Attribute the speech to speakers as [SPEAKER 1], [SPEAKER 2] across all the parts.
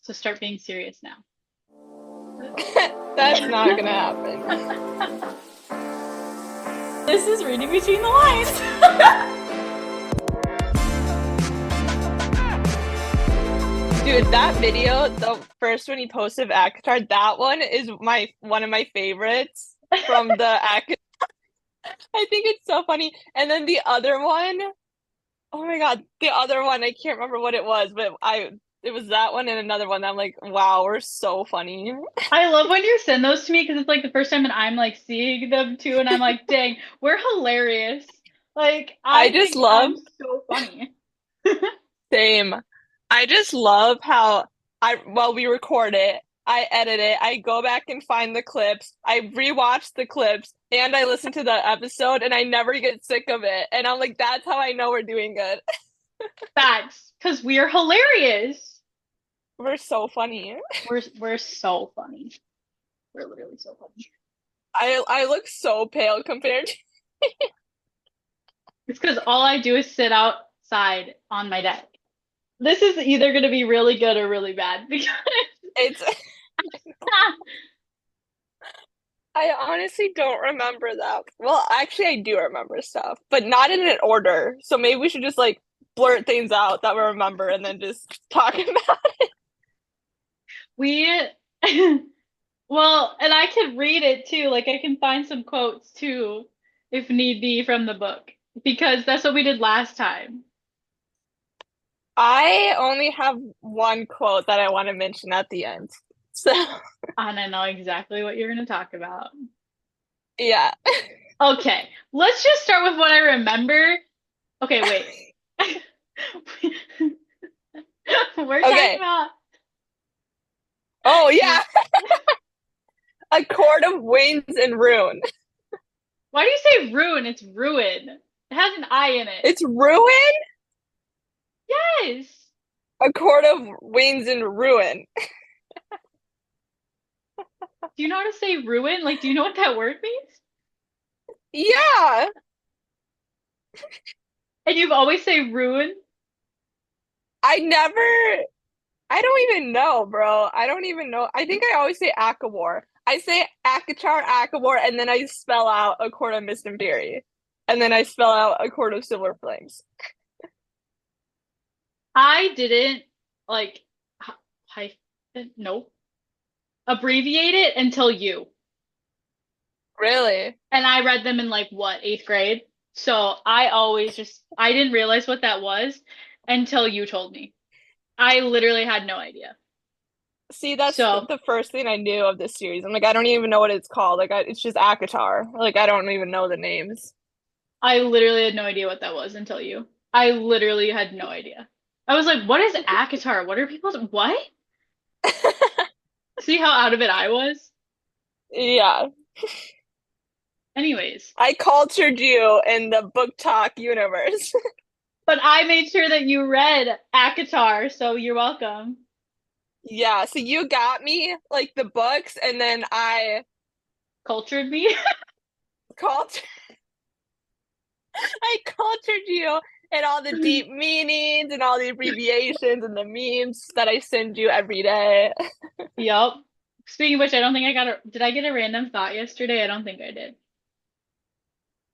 [SPEAKER 1] So start being serious now.
[SPEAKER 2] That's not gonna happen.
[SPEAKER 1] This is reading between the lines.
[SPEAKER 2] Dude, that video, the first one he posted of Acotar, that one is one of my favorites from the Acotar. I think it's so funny. And then the other one, oh my God, the other one, I can't remember what it was, but it was that one and another one. I'm like, wow, we're so funny.
[SPEAKER 1] I love when you send those to me because it's like the first time that I'm like seeing them too, and I'm like, dang, we're hilarious. Like,
[SPEAKER 2] I
[SPEAKER 1] I
[SPEAKER 2] just
[SPEAKER 1] think
[SPEAKER 2] love,
[SPEAKER 1] I'm so funny.
[SPEAKER 2] same. I just love how while we record it, I edit it, I go back and find the clips, I rewatch the clips, and I listen to the episode, and I never get sick of it. And I'm like, that's how I know we're doing good.
[SPEAKER 1] Facts, because we are hilarious.
[SPEAKER 2] We're so funny.
[SPEAKER 1] We're so funny. We're literally so funny.
[SPEAKER 2] I look so pale compared to
[SPEAKER 1] It's because all I do is sit outside on my deck. This is either going to be really good or really bad because
[SPEAKER 2] it's I honestly don't remember that. Well, actually I do remember stuff, but not in an order. So maybe we should just like blurt things out that we remember and then just talk about
[SPEAKER 1] we well, and I can read it too. Like I can find some quotes too, if need be, from the book because that's what we did last time.
[SPEAKER 2] I only have one quote that I want to mention at the end. So,
[SPEAKER 1] And I know exactly what you're going to talk about.
[SPEAKER 2] yeah.
[SPEAKER 1] Okay, let's just start with what I remember. Okay, wait. We're talking
[SPEAKER 2] Okay.
[SPEAKER 1] about.
[SPEAKER 2] Oh, yeah. A Court of Winds and Ruin.
[SPEAKER 1] Why do you say ruin? It's ruin. It has an I in it.
[SPEAKER 2] It's Ruin?
[SPEAKER 1] Yes.
[SPEAKER 2] A Court of Winds and Ruin.
[SPEAKER 1] Do you know how to say ruin? Like, do you know what that word means?
[SPEAKER 2] Yeah.
[SPEAKER 1] And you've always say ruin.
[SPEAKER 2] I never, I don't even know, bro. I don't even know. I think I always say Akawar. I say Akatar, Akawar, and then I spell out A Court of Mist and Fury. And then I spell out A Court of Silver Flames.
[SPEAKER 1] I didn't like hyphen, nope, abbreviate it until you.
[SPEAKER 2] Really?
[SPEAKER 1] And I read them in like what, eighth grade? So I always just, I didn't realize what that was until you told me. I literally had no idea.
[SPEAKER 2] See, that's
[SPEAKER 1] So
[SPEAKER 2] the first thing I knew of this series. I'm like, I don't even know what it's called. Like, it's just Akatar. Like, I don't even know the names.
[SPEAKER 1] I literally had no idea what that was until you. I literally had no idea. I was like, what is Acotar? What are people's, what? See how out of it I was?
[SPEAKER 2] Yeah.
[SPEAKER 1] Anyways,
[SPEAKER 2] I cultured you in the book talk universe.
[SPEAKER 1] but I made sure that you read Acotar, so you're welcome.
[SPEAKER 2] Yeah, so you got me like the books, and then I
[SPEAKER 1] Cultured me.
[SPEAKER 2] called I cultured you and all the deep meanings and all the abbreviations and the memes that I send you every day.
[SPEAKER 1] Yup. Speaking of which, I don't think I got a, did I get a random thought yesterday? I don't think I did.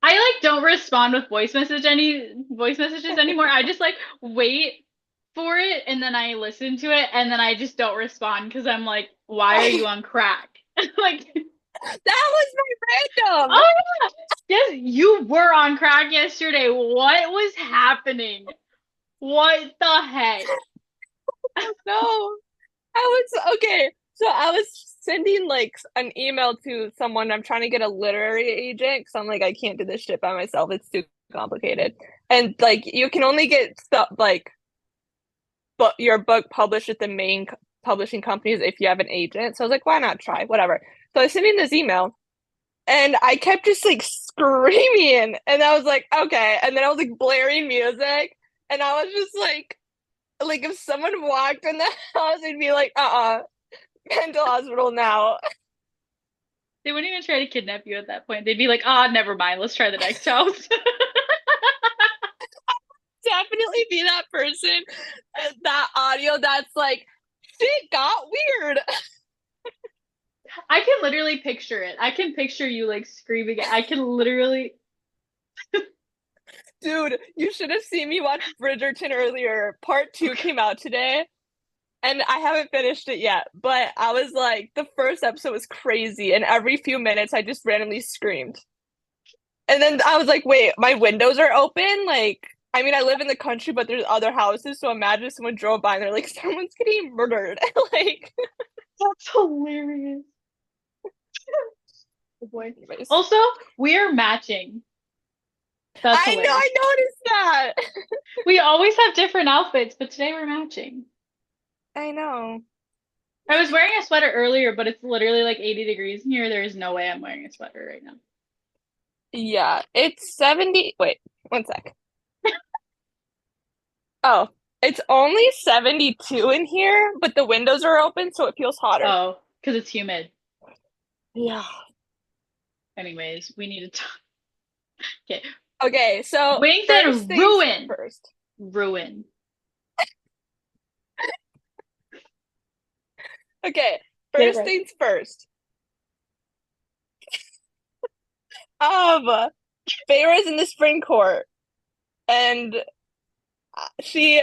[SPEAKER 1] I like don't respond with voice messages anymore. I just like wait for it and then I listen to it and then I just don't respond because I'm like, why are you on crack? Like,
[SPEAKER 2] That was my random.
[SPEAKER 1] oh yeah, yes, you were on crack yesterday. What was happening? What the heck?
[SPEAKER 2] No, I was okay. So I was sending like an email to someone. I'm trying to get a literary agent because I'm like, I can't do this shit by myself. It's too complicated. And like, you can only get stuff like but your book published with the main publishing companies if you have an agent. So I was like, why not try? Whatever. So I was sending this email and I kept just like screaming. And I was like, okay. And then I was like blaring music. And I was just like if someone walked in the house, they'd be like, mental hospital now.
[SPEAKER 1] They wouldn't even try to kidnap you at that point. They'd be like, ah, never mind. Let's try the next house.
[SPEAKER 2] Definitely be that person, that audio that's like, shit got weird.
[SPEAKER 1] I can literally picture it. I can picture you like screaming. I can literally.
[SPEAKER 2] Dude, you should have seen me watch Bridgerton earlier. Part two
[SPEAKER 1] Okay.
[SPEAKER 2] came out today, and I haven't finished it yet. But I was like, the first episode was crazy, and every few minutes I just randomly screamed. And then I was like, wait, my windows are open? Like, I mean, I live in the country, but there's other houses. So imagine if someone drove by and they're like, someone's getting murdered. Like,
[SPEAKER 1] That's hilarious. Oh boy.
[SPEAKER 2] anyways.
[SPEAKER 1] Also, we are matching. That's
[SPEAKER 2] I know,
[SPEAKER 1] hilarious.
[SPEAKER 2] I noticed that.
[SPEAKER 1] We always have different outfits, but today we're matching.
[SPEAKER 2] I know.
[SPEAKER 1] I was wearing a sweater earlier, but it's literally like 80 degrees in here. There is no way I'm wearing a sweater right now.
[SPEAKER 2] Yeah, it's 70. Wait, one sec. Oh, it's only 72 in here, but the windows are open, so it feels hotter.
[SPEAKER 1] Oh, because it's humid.
[SPEAKER 2] Yeah.
[SPEAKER 1] Anyways, we need to talk. Okay.
[SPEAKER 2] Okay, so
[SPEAKER 1] Wings
[SPEAKER 2] first
[SPEAKER 1] and
[SPEAKER 2] things
[SPEAKER 1] ruin.
[SPEAKER 2] first.
[SPEAKER 1] Ruin.
[SPEAKER 2] Okay,
[SPEAKER 1] Get it
[SPEAKER 2] first
[SPEAKER 1] right.
[SPEAKER 2] things first. Um, Feyre's in the spring court, and she,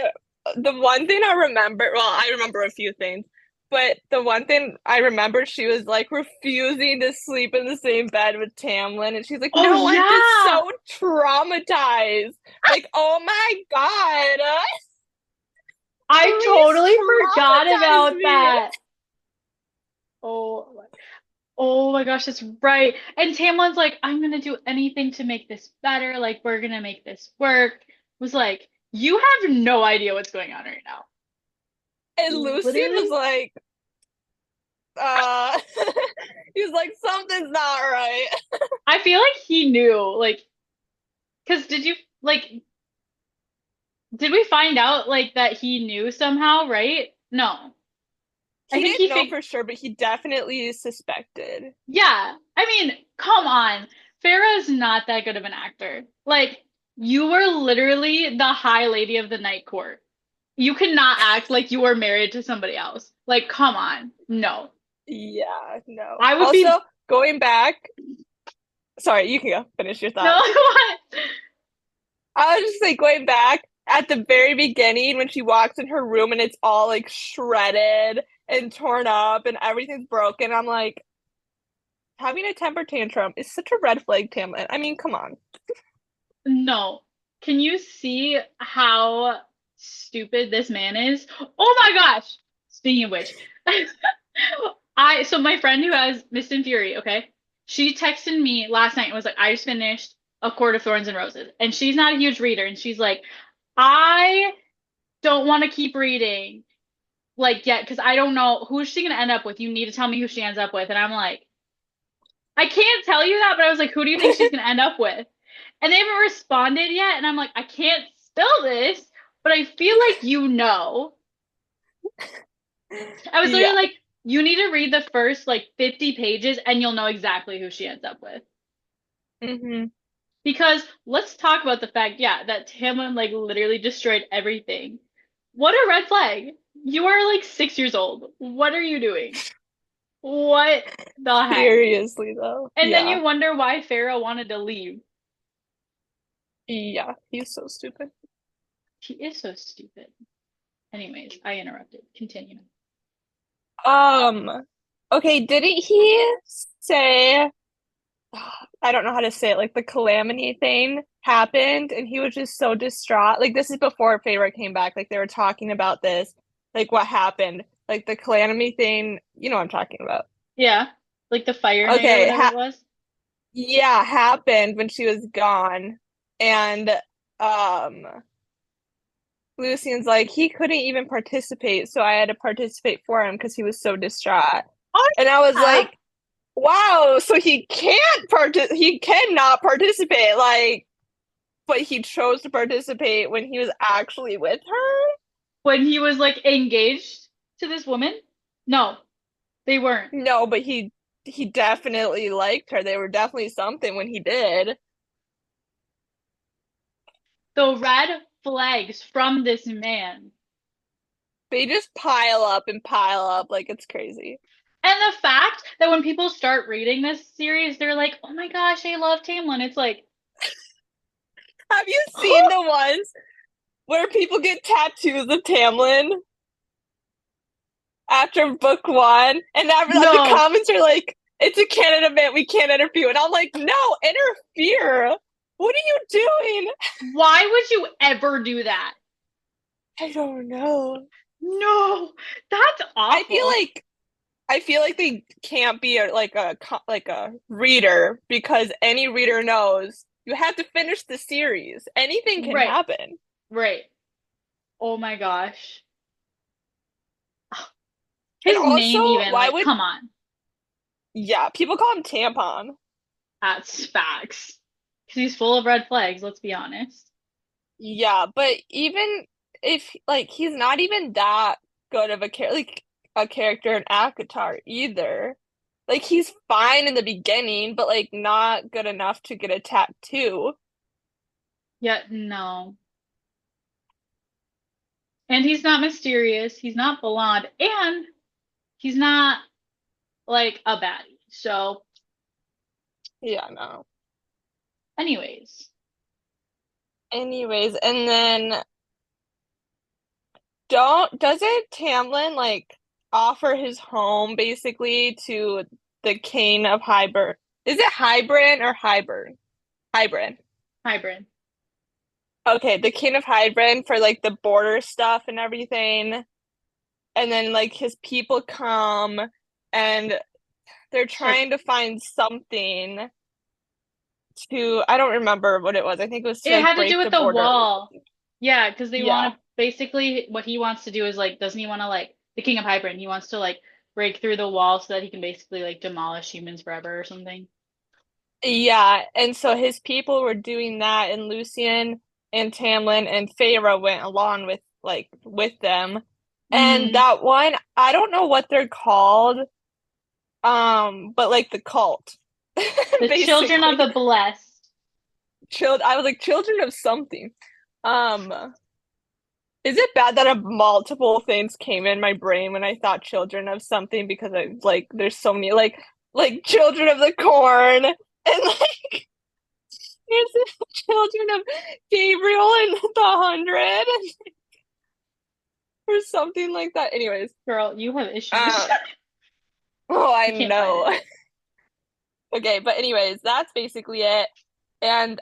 [SPEAKER 2] the one thing I remember, well, I remember a few things, but the one thing I remember, she was like refusing to sleep in the same bed with Tamlin, and she's like,
[SPEAKER 1] Oh
[SPEAKER 2] "No, I'm just
[SPEAKER 1] yeah.
[SPEAKER 2] so traumatized." Like, oh my God,
[SPEAKER 1] I
[SPEAKER 2] Elise
[SPEAKER 1] totally forgot
[SPEAKER 2] traumatized
[SPEAKER 1] about
[SPEAKER 2] me.
[SPEAKER 1] that. Oh, oh my gosh, that's right. And Tamlin's like, I'm gonna do anything to make this better. Like, we're gonna make this work. Was like, you have no idea what's going on right now.
[SPEAKER 2] And Lucian was
[SPEAKER 1] Literally.
[SPEAKER 2] like, uh, he was like, something's not right.
[SPEAKER 1] I feel like he knew, like, because did you like did we find out like that he knew somehow, right? No. I
[SPEAKER 2] He
[SPEAKER 1] think
[SPEAKER 2] didn't
[SPEAKER 1] he
[SPEAKER 2] know
[SPEAKER 1] fig
[SPEAKER 2] for sure, but he definitely suspected.
[SPEAKER 1] yeah. I mean, come on. Farrah's not that good of an actor. Like, you were literally the high lady of the night court. You cannot act like you were married to somebody else. Like, come on. No.
[SPEAKER 2] Yeah, no.
[SPEAKER 1] I would
[SPEAKER 2] Also,
[SPEAKER 1] be
[SPEAKER 2] going back, sorry, you can go finish your
[SPEAKER 1] no,
[SPEAKER 2] thought.
[SPEAKER 1] what?
[SPEAKER 2] I was just like going back at the very beginning when she walks in her room and it's all like shredded and torn up and everything's broken. I'm like, having a temper tantrum is such a red flag, Tamlin. I mean, come on.
[SPEAKER 1] No. Can you see how stupid this man is? Oh my gosh. Speaking of which, so my friend who has Mist and Fury, okay? She texted me last night and was like, I just finished A Court of Thorns and Roses. And she's not a huge reader, and she's like, I don't want to keep reading like yet because I don't know who's she gonna end up with. You need to tell me who she ends up with. And I'm like, I can't tell you that, but I was like, who do you think she's gonna end up with? And they haven't responded yet, and I'm like, I can't spell this, but I feel like you know. I was literally
[SPEAKER 2] Yeah.
[SPEAKER 1] like, you need to read the first like 50 pages and you'll know exactly who she ends up with.
[SPEAKER 2] Hmm.
[SPEAKER 1] Because let's talk about the fact, yeah, that Tamlin like literally destroyed everything. What a red flag. You are like 6 years old. What are you doing? What the heck?
[SPEAKER 2] Seriously, though.
[SPEAKER 1] And then
[SPEAKER 2] Yeah.
[SPEAKER 1] you wonder why Pharaoh wanted to leave.
[SPEAKER 2] Yeah. He's so stupid.
[SPEAKER 1] He is so stupid. Anyways, I interrupted. Continue.
[SPEAKER 2] Um, okay, didn't he say, I don't know how to say it, like the calamity thing happened and he was just so distraught. Like this is before Feyre came back. Like they were talking about this, like what happened. Like the calamity thing, you know what I'm talking about.
[SPEAKER 1] Yeah, like the fire night or
[SPEAKER 2] Okay,
[SPEAKER 1] whatever it was.
[SPEAKER 2] yeah, happened when she was gone. And um Lucian's like, he couldn't even participate, so I had to participate for him because he was so distraught.
[SPEAKER 1] Oh
[SPEAKER 2] And I was
[SPEAKER 1] yeah.
[SPEAKER 2] like, wow, so he cannot participate, like, but he chose to participate when he was actually with her?
[SPEAKER 1] When he was like engaged to this woman? No, they weren't.
[SPEAKER 2] No, but he definitely liked her. They were definitely something when he did.
[SPEAKER 1] The red flags from this man.
[SPEAKER 2] They just pile up and pile up like it's crazy.
[SPEAKER 1] And the fact that when people start reading this series, they're like, "Oh my gosh, I love Tamlin." It's like,
[SPEAKER 2] Have you seen the ones where people get tattoos of Tamlin after book one? And the
[SPEAKER 1] no.
[SPEAKER 2] comments are like, it's a canon event, we can't interfere. And I'm like, no, interfere. What are you doing?
[SPEAKER 1] Why would you ever do that?
[SPEAKER 2] I don't know.
[SPEAKER 1] No, that's
[SPEAKER 2] I feel
[SPEAKER 1] awful.
[SPEAKER 2] like I feel like they can't be like a reader because any reader knows you have to finish the series. Anything can
[SPEAKER 1] Right,
[SPEAKER 2] happen.
[SPEAKER 1] right. Oh my gosh.
[SPEAKER 2] And
[SPEAKER 1] His
[SPEAKER 2] also,
[SPEAKER 1] name, even,
[SPEAKER 2] why
[SPEAKER 1] like,
[SPEAKER 2] would
[SPEAKER 1] come on.
[SPEAKER 2] yeah, people call him tampon.
[SPEAKER 1] That's facts. Because he's full of red flags, let's be honest.
[SPEAKER 2] Yeah, but even if like he's not even that good of a character in Acotar either. Like he's fine in the beginning, but like not good enough to get a tattoo.
[SPEAKER 1] Yet, no. And he's not mysterious. He's not blonde. And he's not, like, a baddie. So,
[SPEAKER 2] Yeah, no.
[SPEAKER 1] anyways.
[SPEAKER 2] Anyways, and then doesn't Tamlin like offer his home basically to the king of Hybern? Is it Hybern or Hybern? Hybern.
[SPEAKER 1] Hybrid.
[SPEAKER 2] Okay, the king of Hybern for like the border stuff and everything. And then like his people come and they're
[SPEAKER 1] To,
[SPEAKER 2] trying to find something to I don't remember what it was. I think it was to
[SPEAKER 1] it
[SPEAKER 2] like
[SPEAKER 1] had to do
[SPEAKER 2] break
[SPEAKER 1] with
[SPEAKER 2] the
[SPEAKER 1] the
[SPEAKER 2] border or
[SPEAKER 1] wall.
[SPEAKER 2] something.
[SPEAKER 1] Yeah, because they want
[SPEAKER 2] Yeah.
[SPEAKER 1] to basically what he wants to do is like, doesn't he want to like the king of Hybrid? He wants to like break through the wall so that he can basically like demolish humans forever or something.
[SPEAKER 2] Yeah, and so his people were doing that, and Lucian and Tamlin and Feyre went along with them. And
[SPEAKER 1] Mm,
[SPEAKER 2] that one, I don't know what they're called, but like the cult,
[SPEAKER 1] the children of
[SPEAKER 2] basically.
[SPEAKER 1] the blessed.
[SPEAKER 2] I was like children of something. Is it bad that a multiple things came in my brain when I thought children of something because I like there's so many like children of the corn and like there's the children of Gabriel and the 100 or something like that. Anyways,
[SPEAKER 1] Girl, you have issues.
[SPEAKER 2] uh, oh, I
[SPEAKER 1] You can't fight
[SPEAKER 2] know.
[SPEAKER 1] it.
[SPEAKER 2] Okay, but anyways, that's basically it. And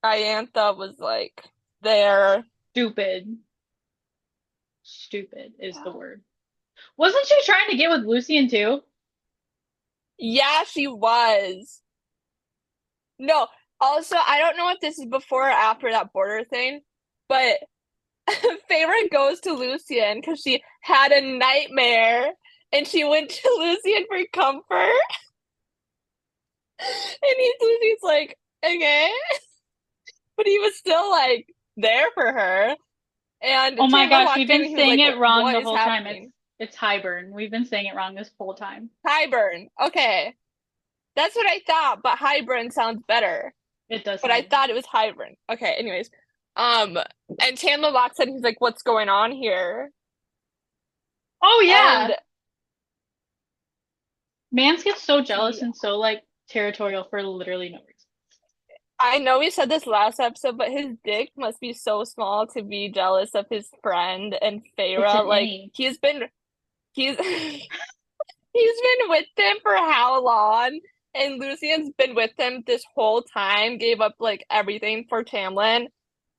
[SPEAKER 2] Iantha was like there.
[SPEAKER 1] Stupid. Stupid is the word. Wasn't she trying to get with Lucian too?
[SPEAKER 2] Yeah, she was. No, also, I don't know if this is before or after that border thing, but Feyre goes to Lucian because she had a nightmare and she went to Lucian for comfort. And Lucy's like, okay. But he was still like there for her. And
[SPEAKER 1] Oh my
[SPEAKER 2] Tamlin
[SPEAKER 1] gosh, we've
[SPEAKER 2] walked in
[SPEAKER 1] been
[SPEAKER 2] and he was
[SPEAKER 1] saying
[SPEAKER 2] like,
[SPEAKER 1] it wrong
[SPEAKER 2] what
[SPEAKER 1] the
[SPEAKER 2] is
[SPEAKER 1] whole time.
[SPEAKER 2] happening?
[SPEAKER 1] It's Hybern. We've been saying it wrong this whole time.
[SPEAKER 2] Hybern. Okay. That's what I thought, but Hybern sounds better.
[SPEAKER 1] It does
[SPEAKER 2] But I
[SPEAKER 1] sound.
[SPEAKER 2] thought it was Hybern. Okay, anyways. Um, and Tamlin walks in, he's like, what's going on here?
[SPEAKER 1] Oh
[SPEAKER 2] And
[SPEAKER 1] yeah. Mans gets so jealous
[SPEAKER 2] yeah,
[SPEAKER 1] and so like territorial for literally no reason.
[SPEAKER 2] I know we said this last episode, but his dick must be so small to be jealous of his friend and
[SPEAKER 1] It's an
[SPEAKER 2] Feyre. Like
[SPEAKER 1] innie.
[SPEAKER 2] he's he's been with them for how long? And Lucian's been with them this whole time, gave up like everything for Tamlin.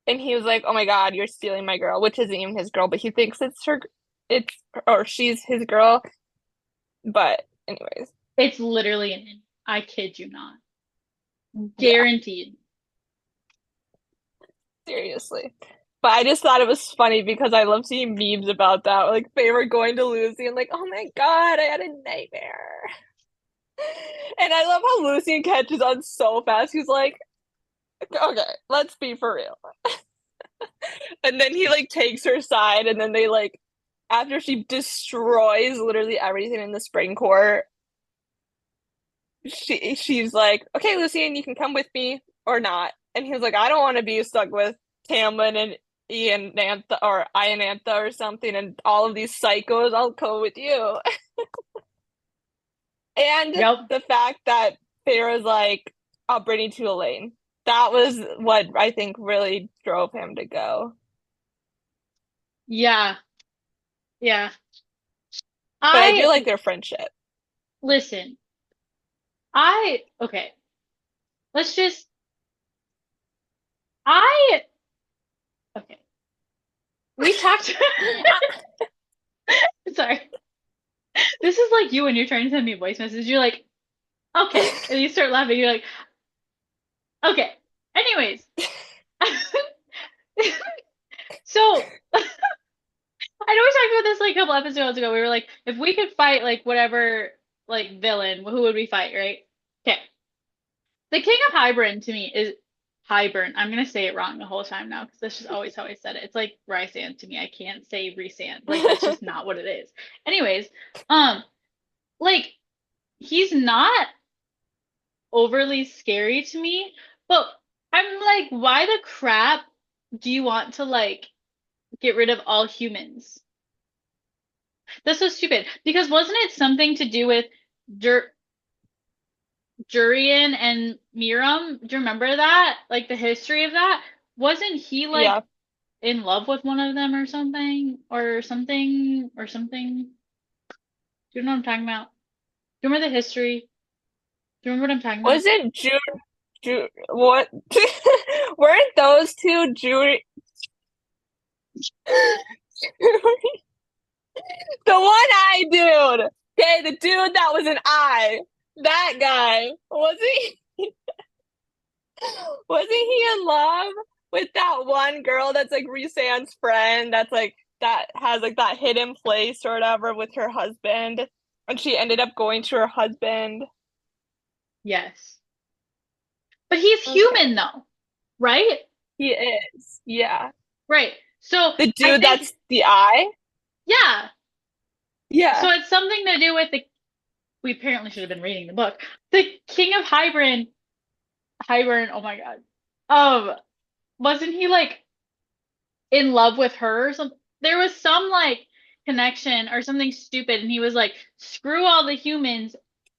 [SPEAKER 2] And he was like, "Oh my God, you're stealing my girl," which isn't even his girl, but he thinks it's or she's his girl. But anyways,
[SPEAKER 1] It's literally an innie. I kid you not.
[SPEAKER 2] yeah,
[SPEAKER 1] Guaranteed.
[SPEAKER 2] seriously. But I just thought it was funny because I love seeing memes about that. Like they were going to Lucy and like, "Oh my God, I had a nightmare." And I love how Lucian catches on so fast. He's like, "Okay, let's be for real." And then he like takes her side, and then they like after she destroys literally everything in the spring court, she's like, "Okay, Lucian, you can come with me or not." And he was like, "I don't want to be stuck with Tamlin and Ianantha or Ianantha or something, and all of these psychos, I'll go with you. And
[SPEAKER 1] Yep.
[SPEAKER 2] the fact that Farrah's like, I'll bring you to Elaine. That was what I think really drove him to go.
[SPEAKER 1] Yeah. Yeah.
[SPEAKER 2] But I do
[SPEAKER 1] I
[SPEAKER 2] like their friendship.
[SPEAKER 1] listen. Okay. Let's just I okay. We talked sorry. This is like you when you're trying to send me a voice message. You're like, okay. And you start laughing. You're like, okay. Anyways. So I know we talked about this like a couple episodes ago. We were like, if we could fight like whatever like villain, who would we fight, right? Okay. The King of Hybern to me is Hybern. I'm gonna say it wrong the whole time now because that's just always how I said it. It's like Rysand to me. I can't say Rysand. Like that's just not what it is. Anyways, um, like he's not overly scary to me, but I'm like, why the crap do you want to like get rid of all humans? That's so stupid. Because wasn't it something to do with Dur Jurian and Miram? Do you remember that? Like the history of that? Wasn't he
[SPEAKER 2] Yeah.
[SPEAKER 1] like in love with one of them or something? Or something? Or something? Do you know what I'm talking about? Do you remember the history? Do you remember what I'm talking about?
[SPEAKER 2] Was it what? Weren't those two the one-eye dude? Okay, the dude that was an eye. That guy. Wasn't he in love with that one girl that's like Risan's friend that's like that has like that hidden place or whatever with her husband? And she ended up going to her husband.
[SPEAKER 1] Yes. But he's human
[SPEAKER 2] Okay.
[SPEAKER 1] though, right?
[SPEAKER 2] He is. Yeah.
[SPEAKER 1] Right. So
[SPEAKER 2] The
[SPEAKER 1] I
[SPEAKER 2] dude
[SPEAKER 1] think,
[SPEAKER 2] that's the eye?
[SPEAKER 1] yeah.
[SPEAKER 2] Yeah.
[SPEAKER 1] So it's something to do with the, we apparently should have been reading the book. The King of Hybern, oh my God. Wasn't he like in love with her or something? There was some like connection or something stupid, and he was like, screw all the humans,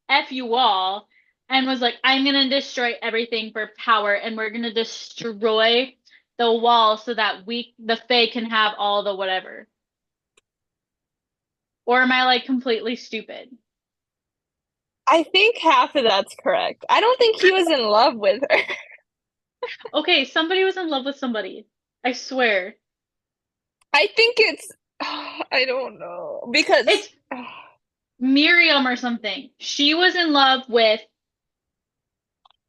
[SPEAKER 1] F you all, and was like, I'm gonna destroy everything for power, and we're gonna destroy the wall so that the Fae, can have all the whatever. Or am I like completely stupid?
[SPEAKER 2] I think half of that's correct. I don't think he was in love with her.
[SPEAKER 1] Okay, somebody was in love with somebody. I swear.
[SPEAKER 2] I think it's I don't know because
[SPEAKER 1] It's Miriam or something. She was in love with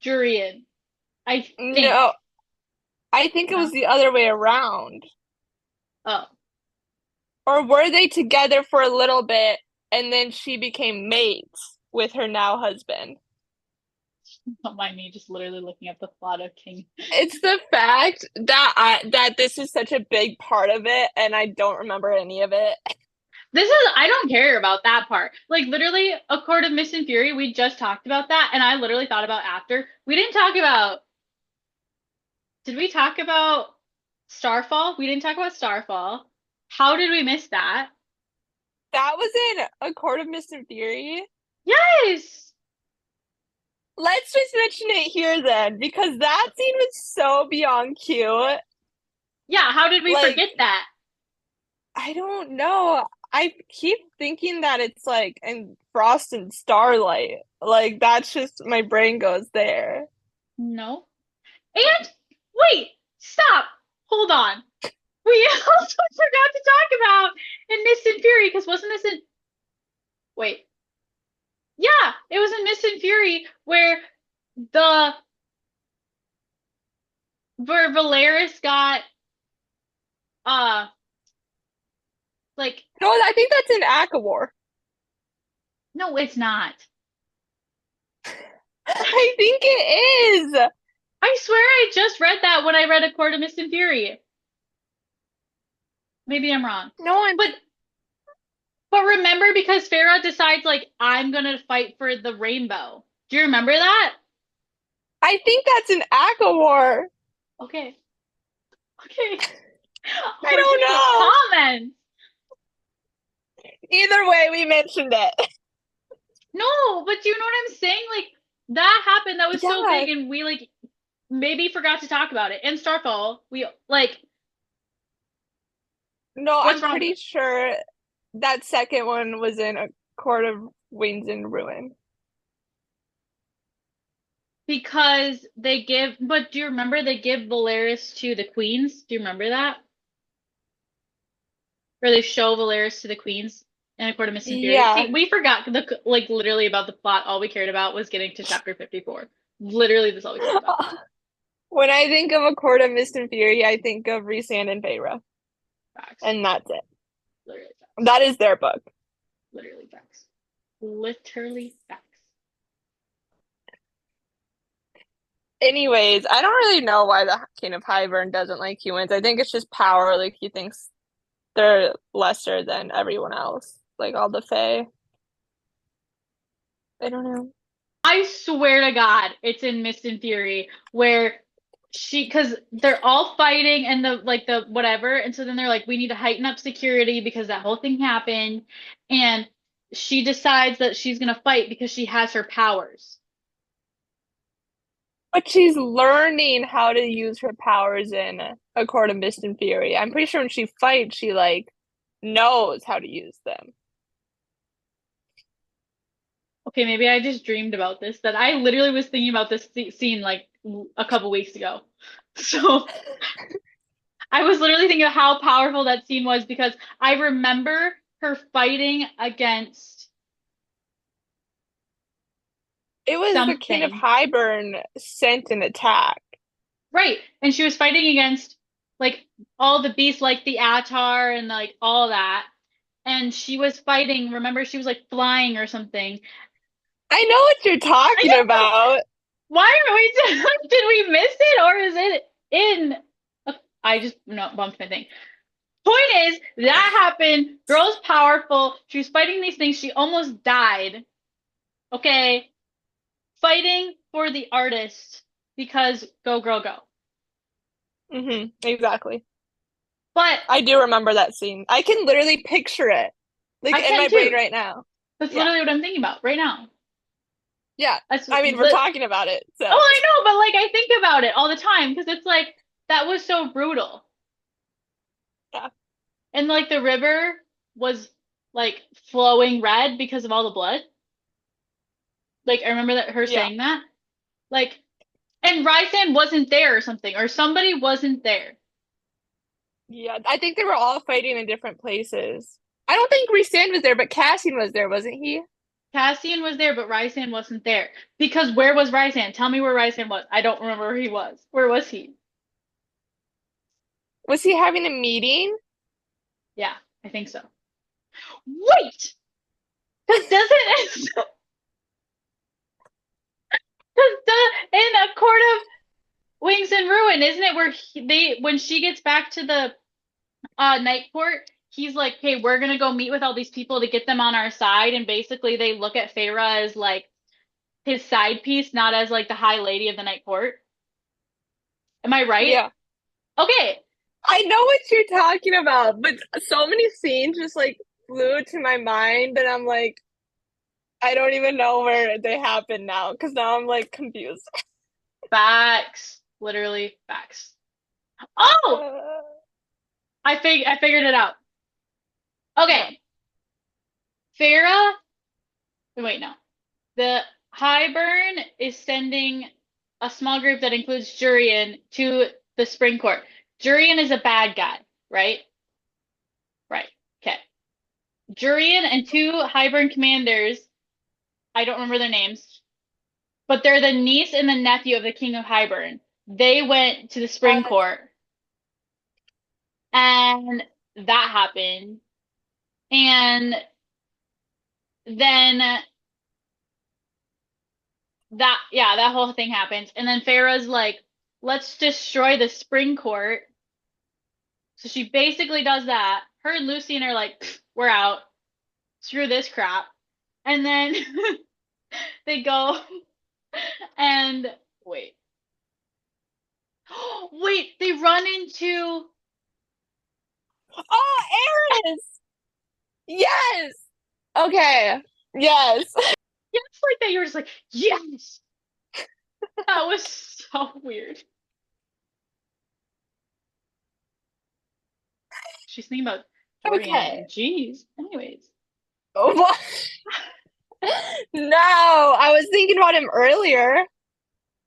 [SPEAKER 1] Jurian, I think.
[SPEAKER 2] no, I think it was
[SPEAKER 1] No?
[SPEAKER 2] the other way around.
[SPEAKER 1] Oh,
[SPEAKER 2] Or were they together for a little bit and then she became mates with her now husband?
[SPEAKER 1] don't mind me just literally looking up the plot of King.
[SPEAKER 2] It's the fact that that this is such a big part of it and I don't remember any of it.
[SPEAKER 1] I don't care about that part. Like, literally, A Court of Mist and Fury, we just talked about that, and I literally thought about after. We didn't talk about, did we talk about Starfall? We didn't talk about Starfall. How did we miss that?
[SPEAKER 2] That was in A Court of Mist and Fury.
[SPEAKER 1] Yes!
[SPEAKER 2] Let's just mention it here then, because that scene was so beyond cute.
[SPEAKER 1] Yeah, how did we
[SPEAKER 2] Like,
[SPEAKER 1] forget that?
[SPEAKER 2] I don't know. I keep thinking that it's like in Frost and Starlight. Like, that's just my brain goes there.
[SPEAKER 1] No. And, wait, stop. Hold on. We also forgot to talk about in Mist and Fury, because wasn't this in, wait. Yeah, it was in Mist and Fury where the where Valeris got uh like
[SPEAKER 2] No, I think that's in Akawar.
[SPEAKER 1] no, it's not.
[SPEAKER 2] I think it is.
[SPEAKER 1] I swear I just read that when I read A Court of Mist and Fury. Maybe I'm wrong.
[SPEAKER 2] No, I'm
[SPEAKER 1] But but remember because Farah decides like I'm gonna fight for the rainbow. Do you remember that?
[SPEAKER 2] I think that's in Akawar.
[SPEAKER 1] Okay. Okay.
[SPEAKER 2] I
[SPEAKER 1] Or
[SPEAKER 2] don't
[SPEAKER 1] just the
[SPEAKER 2] know.
[SPEAKER 1] comments.
[SPEAKER 2] Either way, we mentioned it.
[SPEAKER 1] No, but you know what I'm saying? Like that happened. That was so
[SPEAKER 2] Yeah.
[SPEAKER 1] big, and we like maybe forgot to talk about it. And Starfall, we like,
[SPEAKER 2] No,
[SPEAKER 1] what's
[SPEAKER 2] I'm
[SPEAKER 1] wrong with
[SPEAKER 2] pretty
[SPEAKER 1] it?
[SPEAKER 2] sure that second one was in A Court of Wings and Ruin.
[SPEAKER 1] Because they give, but do you remember they give Valeris to the queens? Do you remember that? Or they show Valeris to the queens in A Court of Mist and Fury.
[SPEAKER 2] Yeah.
[SPEAKER 1] See, we forgot the like literally about the plot. All we cared about was getting to chapter 54. Literally, that's all we cared about.
[SPEAKER 2] When I think of A Court of Mist and Fury, I think of Rhysand and Feyre,
[SPEAKER 1] Facts.
[SPEAKER 2] and that's it.
[SPEAKER 1] Literally facts.
[SPEAKER 2] That is their book.
[SPEAKER 1] Literally facts. Literally facts.
[SPEAKER 2] Anyways, I don't really know why the King of Hybern doesn't like humans. I think it's just power. Like he thinks they're lesser than everyone else, like all the Fae. I don't know.
[SPEAKER 1] I swear to God, it's in Mist and Fury where because they're all fighting and the like the whatever, and so then they're like, we need to heighten up security because that whole thing happened, and she decides that she's gonna fight because she has her powers.
[SPEAKER 2] But she's learning how to use her powers in A Court of Mist and Fury. I'm pretty sure when she fights, she like knows how to use them.
[SPEAKER 1] Okay, maybe I just dreamed about this. That I literally was thinking about this scene like a couple weeks ago. So I was literally thinking of how powerful that scene was because I remember her fighting against
[SPEAKER 2] It was the King of
[SPEAKER 1] something.
[SPEAKER 2] Hybern sent an attack.
[SPEAKER 1] Right. And she was fighting against like all the beasts like the Attar and like all that. And she was fighting, remember she was like flying or something.
[SPEAKER 2] I know what you're
[SPEAKER 1] I
[SPEAKER 2] talking
[SPEAKER 1] know.
[SPEAKER 2] about.
[SPEAKER 1] Why are we did we miss it or is it in I just no bumped my thing. Point is, that happened. Girl's powerful. She was fighting these things. She almost died. Okay. Fighting for the artist because go, girl, go.
[SPEAKER 2] Exactly.
[SPEAKER 1] But
[SPEAKER 2] I do remember that scene. I can literally picture it, like
[SPEAKER 1] I
[SPEAKER 2] in
[SPEAKER 1] can
[SPEAKER 2] my brain
[SPEAKER 1] too.
[SPEAKER 2] right now.
[SPEAKER 1] That's
[SPEAKER 2] Yeah.
[SPEAKER 1] literally what I'm thinking about right now.
[SPEAKER 2] Yeah.
[SPEAKER 1] That's
[SPEAKER 2] I mean, we're
[SPEAKER 1] lit.
[SPEAKER 2] talking about it,
[SPEAKER 1] Oh,
[SPEAKER 2] so
[SPEAKER 1] I know, but like I think about it all the time because it's like that was so brutal.
[SPEAKER 2] yeah.
[SPEAKER 1] And like the river was like flowing red because of all the blood. Like I remember that her
[SPEAKER 2] Yeah.
[SPEAKER 1] saying that. Like and Rysand wasn't there or something, or somebody wasn't there.
[SPEAKER 2] Yeah. I think they were all fighting in different places. I don't think Rhysand was there, but Cassian was there, wasn't he?
[SPEAKER 1] Cassian was there, but Rysand wasn't there. Because where was Rysand? Tell me where Rysand was. I don't remember where he was. Where was he?
[SPEAKER 2] Was he having a meeting?
[SPEAKER 1] Yeah, I think so. Wait! Doesn't in A Court of Wings and Ruin, isn't it where they when she gets back to the night court, he's like, "Hey, we're gonna go meet with all these people to get them on our side," and basically they look at Feyre as like his side piece, not as like the high lady of the night court. Am I right?
[SPEAKER 2] Yeah.
[SPEAKER 1] Okay,
[SPEAKER 2] I know what you're talking about, but so many scenes just like flew to my mind, and I'm like, I don't even know where they happen now because now I'm like confused.
[SPEAKER 1] facts, literally facts. Oh, I figured it out.
[SPEAKER 2] What?
[SPEAKER 1] Okay, Farah. Wait, no. The Highburn is sending a small group that includes Jurian to the Spring Court. Jurian is a bad guy, right? Right. Okay. Jurian and two Highburn commanders, I don't remember their names, but they're the niece and the nephew of the King of Highburn. They went to the Spring
[SPEAKER 2] That's
[SPEAKER 1] Court and that happened. And then that whole thing happens. And then Farah's like, let's destroy the Spring Court. So she basically does that. Her and Lucian are like, we're out. Screw this crap. And then they go and wait. Wait, they run into
[SPEAKER 2] Oh, Eris! Yes! Okay. Yes.
[SPEAKER 1] It's like that. You're just like, yes. That was so weird. She's thinking about Dorian.
[SPEAKER 2] Okay.
[SPEAKER 1] Jeez. Anyways.
[SPEAKER 2] Oh, what? No, I was thinking about him earlier,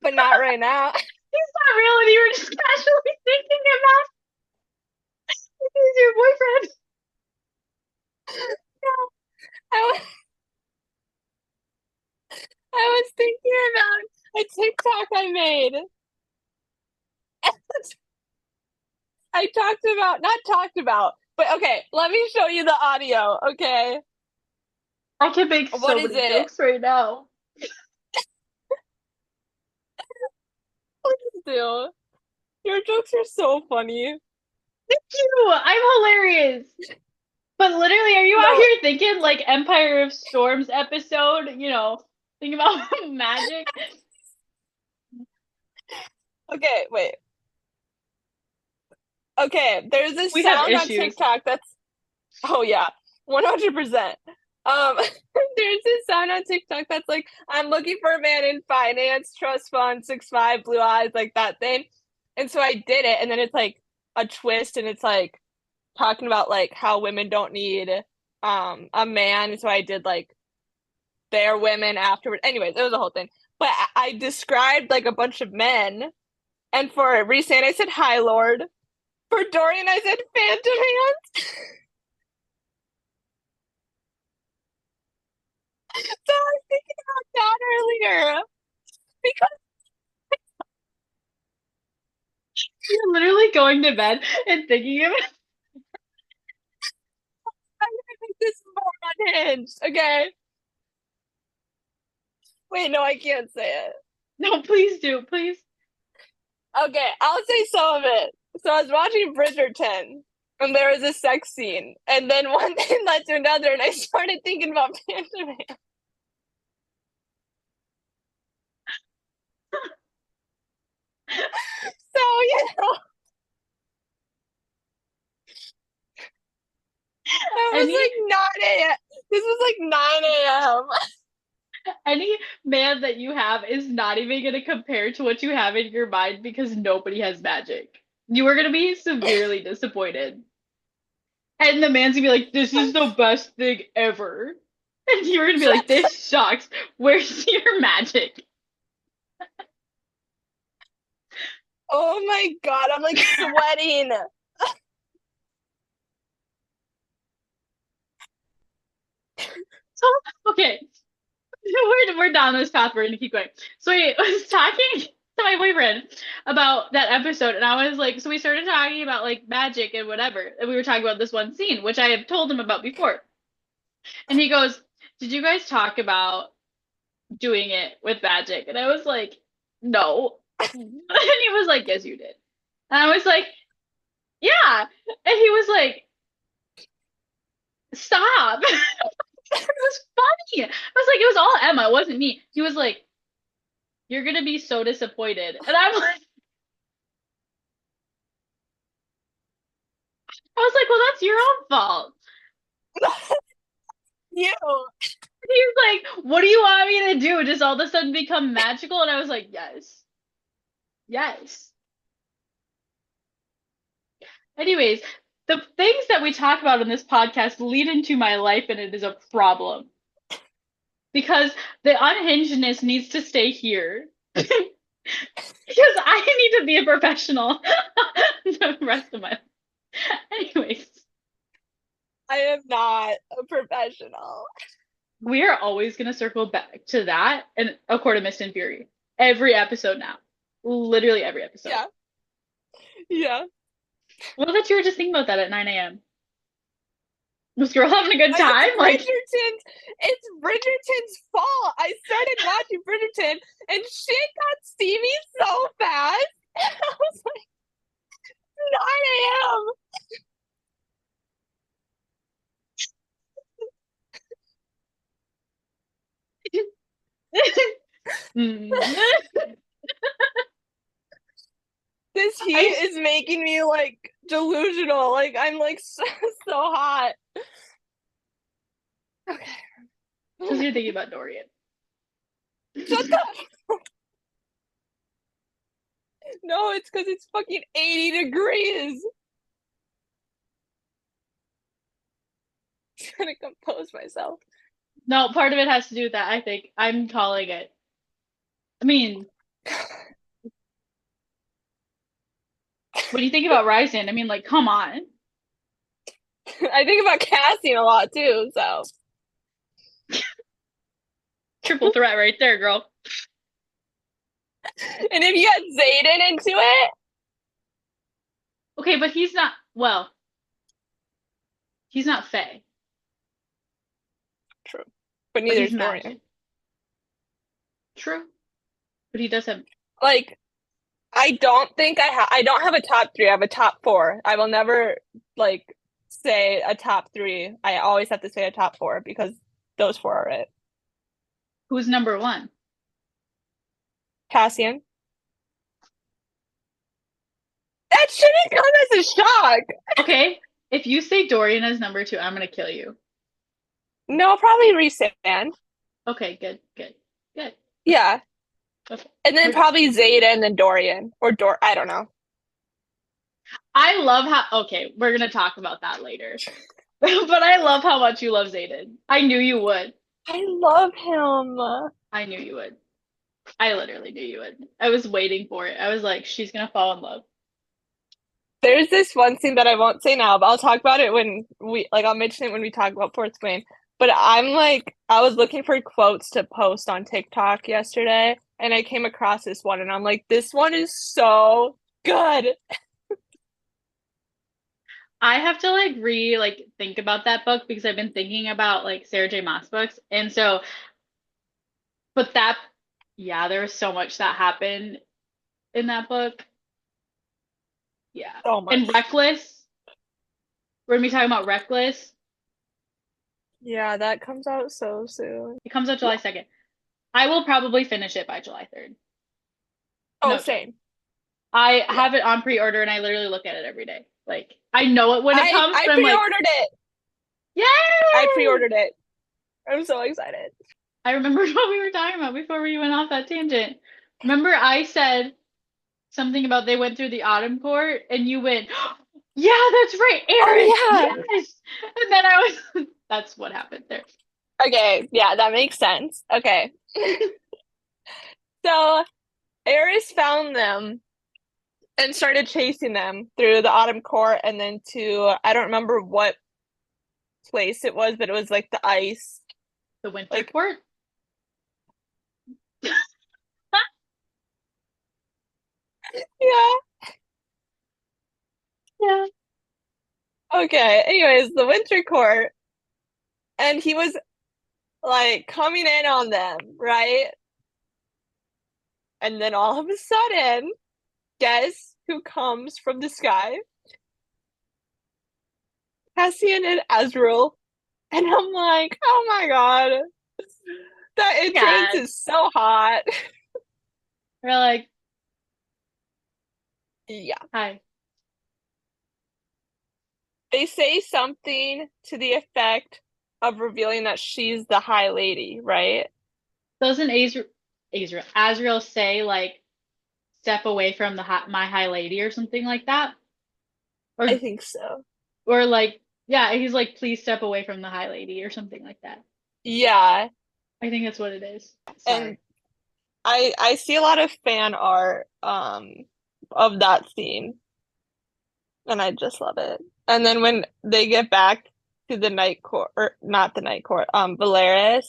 [SPEAKER 2] but not right now.
[SPEAKER 1] He's not real and you were just casually thinking about he's your boyfriend.
[SPEAKER 2] I was, I was thinking about a TikTok I made. I talked about, not talked about, but okay, let me show you the audio, okay?
[SPEAKER 1] I can make
[SPEAKER 2] What
[SPEAKER 1] so
[SPEAKER 2] is
[SPEAKER 1] many
[SPEAKER 2] it?
[SPEAKER 1] jokes right now.
[SPEAKER 2] Please do. Your jokes are so funny.
[SPEAKER 1] Thank you. I'm hilarious. But literally, are you out
[SPEAKER 2] No,
[SPEAKER 1] here thinking like Empire of Storms episode? Thinking about magic?
[SPEAKER 2] okay, wait. Okay, there's this
[SPEAKER 1] We have
[SPEAKER 2] sound on
[SPEAKER 1] issues.
[SPEAKER 2] TikTok that's, oh yeah, 100%. There's this sound on TikTok that's like, I'm looking for a man in finance, trust fund, 6'5", blue eyes, like that thing. And so I did it, and then it's like a twist, and it's like talking about like how women don't need a man. So I did like their women afterward. Anyways, it was a whole thing. But I described like a bunch of men, and for Resand, I said High Lord. For Dorian, I said Phantom Hands. So I was thinking about that earlier because
[SPEAKER 1] You're literally going to bed and thinking of it.
[SPEAKER 2] I'm gonna make this more unhinged. Okay. Wait, no, I can't say it.
[SPEAKER 1] No, please do, please.
[SPEAKER 2] Okay, I'll say some of it. So I was watching Bridgerton, and there was a sex scene, and then one thing led to another, and I started thinking about Phantom Man. So that was
[SPEAKER 1] Any
[SPEAKER 2] like 9 a.m. This was like 9 a.m.
[SPEAKER 1] any man that you have is not even gonna compare to what you have in your mind because nobody has magic. You are gonna be severely disappointed. And the man's gonna be like, this is the best thing ever. And you're gonna be like, this sucks. Where's your magic?
[SPEAKER 2] Oh my god, I'm like sweating.
[SPEAKER 1] So, okay, we're down this path. We're gonna keep going. So I was talking to my boyfriend about that episode, and I was like, so we started talking about like magic and whatever, and we were talking about this one scene, which I have told him about before. And he goes, "Did you guys talk about doing it with magic?" And I was like, "No." And he was like, "Yes, you did." And I was like, "Yeah." And he was like, "Stop." It was funny. I was like, it was all Emma, it wasn't me. He was like, you're gonna be so disappointed. And I'm like, I was like, well, that's your own fault.
[SPEAKER 2] You.
[SPEAKER 1] He's like, what do you want me to do? Just all of a sudden become magical? And I was like, yes. Yes. Anyways, the things that we talk about in this podcast lead into my life, and it is a problem. Because the unhingedness needs to stay here. Because I need to be a professional the rest of my life. Anyways,
[SPEAKER 2] I am not a professional.
[SPEAKER 1] we are always going to circle back to that and A Court of Mist and Fury. Every episode now. Literally every episode.
[SPEAKER 2] Yeah. Yeah.
[SPEAKER 1] Well, that you were just thinking about that at 9 a.m. Was girl having a good
[SPEAKER 2] It's
[SPEAKER 1] time? Like,
[SPEAKER 2] Bridgerton's fault. I started watching Bridgerton and shit got steamy so fast. I was like 9 a.m. This heat
[SPEAKER 1] I
[SPEAKER 2] is making me like delusional. Like I'm like so, so hot. Okay.
[SPEAKER 1] Because you're thinking about Dorian.
[SPEAKER 2] Shut the No, it's because it's fucking 80 degrees. I'm trying to compose myself.
[SPEAKER 1] No, part of it has to do with that, I think. I'm calling it. I mean, when you think about Ryzen, I mean, like, come on.
[SPEAKER 2] I think about Cassian a lot too, so.
[SPEAKER 1] Triple threat right there, girl.
[SPEAKER 2] And if you had Zayden into it,
[SPEAKER 1] Okay, but he's not, well, he's not Fae,
[SPEAKER 2] true. But
[SPEAKER 1] but
[SPEAKER 2] neither
[SPEAKER 1] he's
[SPEAKER 2] is Dorian.
[SPEAKER 1] magic. True. But he does have,
[SPEAKER 2] Like, I don't have a top three. I have a top four. I will never like say a top three. I always have to say a top four because those four are it.
[SPEAKER 1] who's number one?
[SPEAKER 2] Cassian. That shouldn't come as a shock.
[SPEAKER 1] Okay, if you say Dorian as number two, I'm gonna kill you.
[SPEAKER 2] No, probably Resand.
[SPEAKER 1] Okay, good, good, good.
[SPEAKER 2] Yeah.
[SPEAKER 1] Okay.
[SPEAKER 2] And then
[SPEAKER 1] We're good.
[SPEAKER 2] probably Zayda and then Dorian. Or I don't know.
[SPEAKER 1] I love how, okay, we're gonna talk about that later. But I love how much you love Zayden. I knew you would.
[SPEAKER 2] I love him.
[SPEAKER 1] I knew you would. I literally knew you would. I was waiting for it. I was like, she's gonna fall in love.
[SPEAKER 2] There's this one scene that I won't say now, but I'll talk about it when I'll mention it when we talk about Fort Swain. But I'm like, I was looking for quotes to post on TikTok yesterday, and I came across this one, and I'm like, this one is so good.
[SPEAKER 1] I have to like think about that book because I've been thinking about like Sarah J. Maas books. And so, but that, yeah, there was so much that happened in that book. Yeah.
[SPEAKER 2] So
[SPEAKER 1] And
[SPEAKER 2] much.
[SPEAKER 1] Reckless, we're gonna be talking about Reckless.
[SPEAKER 2] Yeah, that comes out so soon.
[SPEAKER 1] It comes out
[SPEAKER 2] Yeah.
[SPEAKER 1] July 2nd. I will probably finish it by July 3rd.
[SPEAKER 2] Oh,
[SPEAKER 1] No joke.
[SPEAKER 2] same.
[SPEAKER 1] I
[SPEAKER 2] Yeah.
[SPEAKER 1] have it on pre-order and I literally look at it every day. Like I know it when it
[SPEAKER 2] I
[SPEAKER 1] comes,
[SPEAKER 2] I
[SPEAKER 1] but I'm like,
[SPEAKER 2] pre-ordered it. I
[SPEAKER 1] yay!
[SPEAKER 2] pre-ordered it. I'm so excited.
[SPEAKER 1] I remembered what we were talking about before we went off that tangent. Remember I said something about they went through the autumn court and you went, yeah, that's right,
[SPEAKER 2] Oh
[SPEAKER 1] Eris,
[SPEAKER 2] yeah.
[SPEAKER 1] yes. And then I was, that's what happened there.
[SPEAKER 2] Okay, yeah, that makes sense. Okay. So Eris found them and started chasing them through the autumn court and then to I don't remember what place it was, but it was like the ice.
[SPEAKER 1] The winter
[SPEAKER 2] Like
[SPEAKER 1] court?
[SPEAKER 2] yeah.
[SPEAKER 1] Yeah.
[SPEAKER 2] Okay. Anyways, the winter court and he was like coming in on them, right? And then all of a sudden, guess who comes from the sky? Cassian and Azrael. And I'm like, oh my god. That entrance
[SPEAKER 1] Yeah.
[SPEAKER 2] is so hot.
[SPEAKER 1] We're like,
[SPEAKER 2] Yeah.
[SPEAKER 1] hi.
[SPEAKER 2] They say something to the effect of revealing that she's the High Lady, right?
[SPEAKER 1] Doesn't Azrael say like step away from the my high lady or something like that?
[SPEAKER 2] I
[SPEAKER 1] Or
[SPEAKER 2] think so.
[SPEAKER 1] or like yeah, he's like please step away from the high lady or something like that.
[SPEAKER 2] Yeah.
[SPEAKER 1] I think that's what it is.
[SPEAKER 2] And
[SPEAKER 1] Sorry.
[SPEAKER 2] I see a lot of fan art of that scene and I just love it. And then when they get back to the night court or not the night court, Valeris.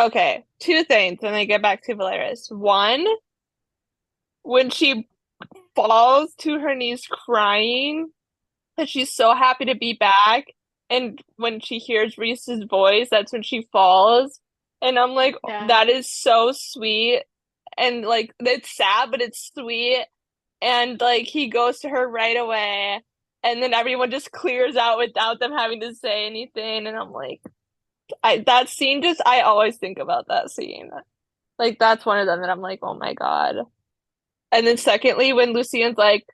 [SPEAKER 2] Okay, two things when they get back to Valeris. One, when she falls to her knees crying and she's so happy to be back. And when she hears Reese's voice, that's when she falls. And I'm like,
[SPEAKER 1] Yeah.
[SPEAKER 2] that is so sweet. And like, it's sad, but it's sweet. And like, he goes to her right away. And then everyone just clears out without them having to say anything. And I'm like, that scene just, I always think about that scene. Like, that's one of them that I'm like, oh my God. And then secondly, when Lucian's like,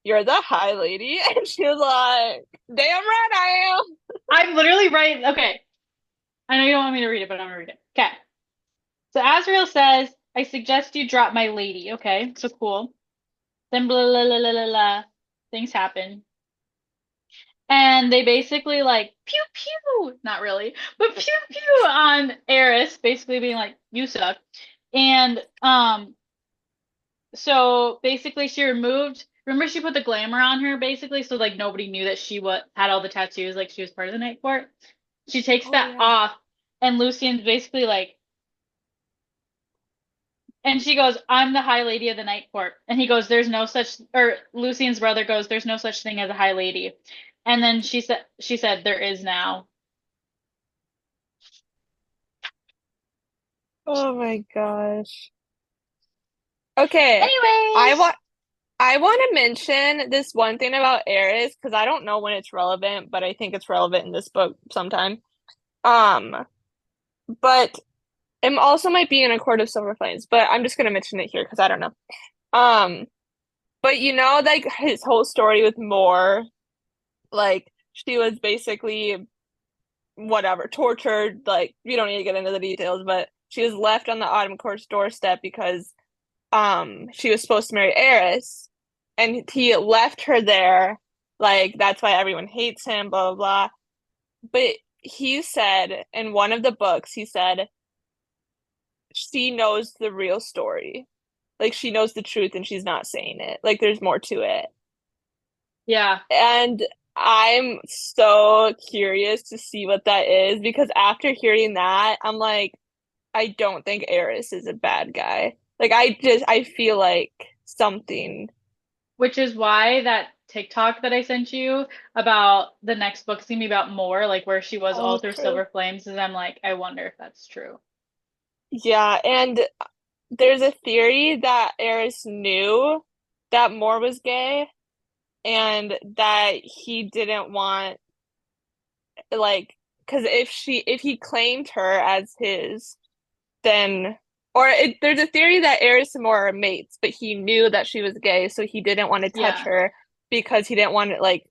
[SPEAKER 2] You're the high lady. And she was like, damn right I am.
[SPEAKER 1] I'm literally right. Okay. I know you don't want me to read it, but I'm gonna read it. Okay. So Azrael says, I suggest you drop my lady. Okay. So cool. Then blah, blah, blah, blah, blah, blah. Things happen. And they basically like pew pew, not really, but pew pew on Eris, basically being like, you suck. And so basically she removed, remember she put the glamour on her basically, so like nobody knew that she had all the tattoos, like she was part of the night court. She takes
[SPEAKER 2] Oh
[SPEAKER 1] that
[SPEAKER 2] yeah.
[SPEAKER 1] off, and Lucian's basically like, and she goes, I'm the high lady of the night court. And he goes, there's no such, or Lucian's brother goes, there's no such thing as a high lady. And then she said, there is now.
[SPEAKER 2] Oh my gosh. Okay. I
[SPEAKER 1] Anyways,
[SPEAKER 2] want I want to mention this one thing about Eris because I don't know when it's relevant, but I think it's relevant in this book sometime. Um, but it also might be in A Court of Silver Flames, but I'm just gonna mention it here because I don't know. Um, but like his whole story with Moore, like she was basically whatever, tortured, like you don't need to get into the details, but she was left on the Autumn Court's doorstep because she was supposed to marry Eris and he left her there, like that's why everyone hates him, blah blah blah. But he said in one of the books, he said she knows the real story. Like she knows the truth and she's not saying it. Like there's more to it.
[SPEAKER 1] yeah,
[SPEAKER 2] And I'm so curious to see what that is because after hearing that, I'm like, I don't think Eris is a bad guy. Like I feel like something.
[SPEAKER 1] which is why that TikTok that I sent you about the next book's gonna be about more, like where she was all
[SPEAKER 2] Oh,
[SPEAKER 1] through
[SPEAKER 2] true.
[SPEAKER 1] Silver Flames, is I'm like, I wonder if that's true.
[SPEAKER 2] Yeah, and there's a theory that Eris knew that Moore was gay and that he didn't want like because if he claimed her as his then there's a theory that Eris and Moore are mates, but he knew that she was gay, so he didn't want to touch
[SPEAKER 1] Yeah,
[SPEAKER 2] her because he didn't want to like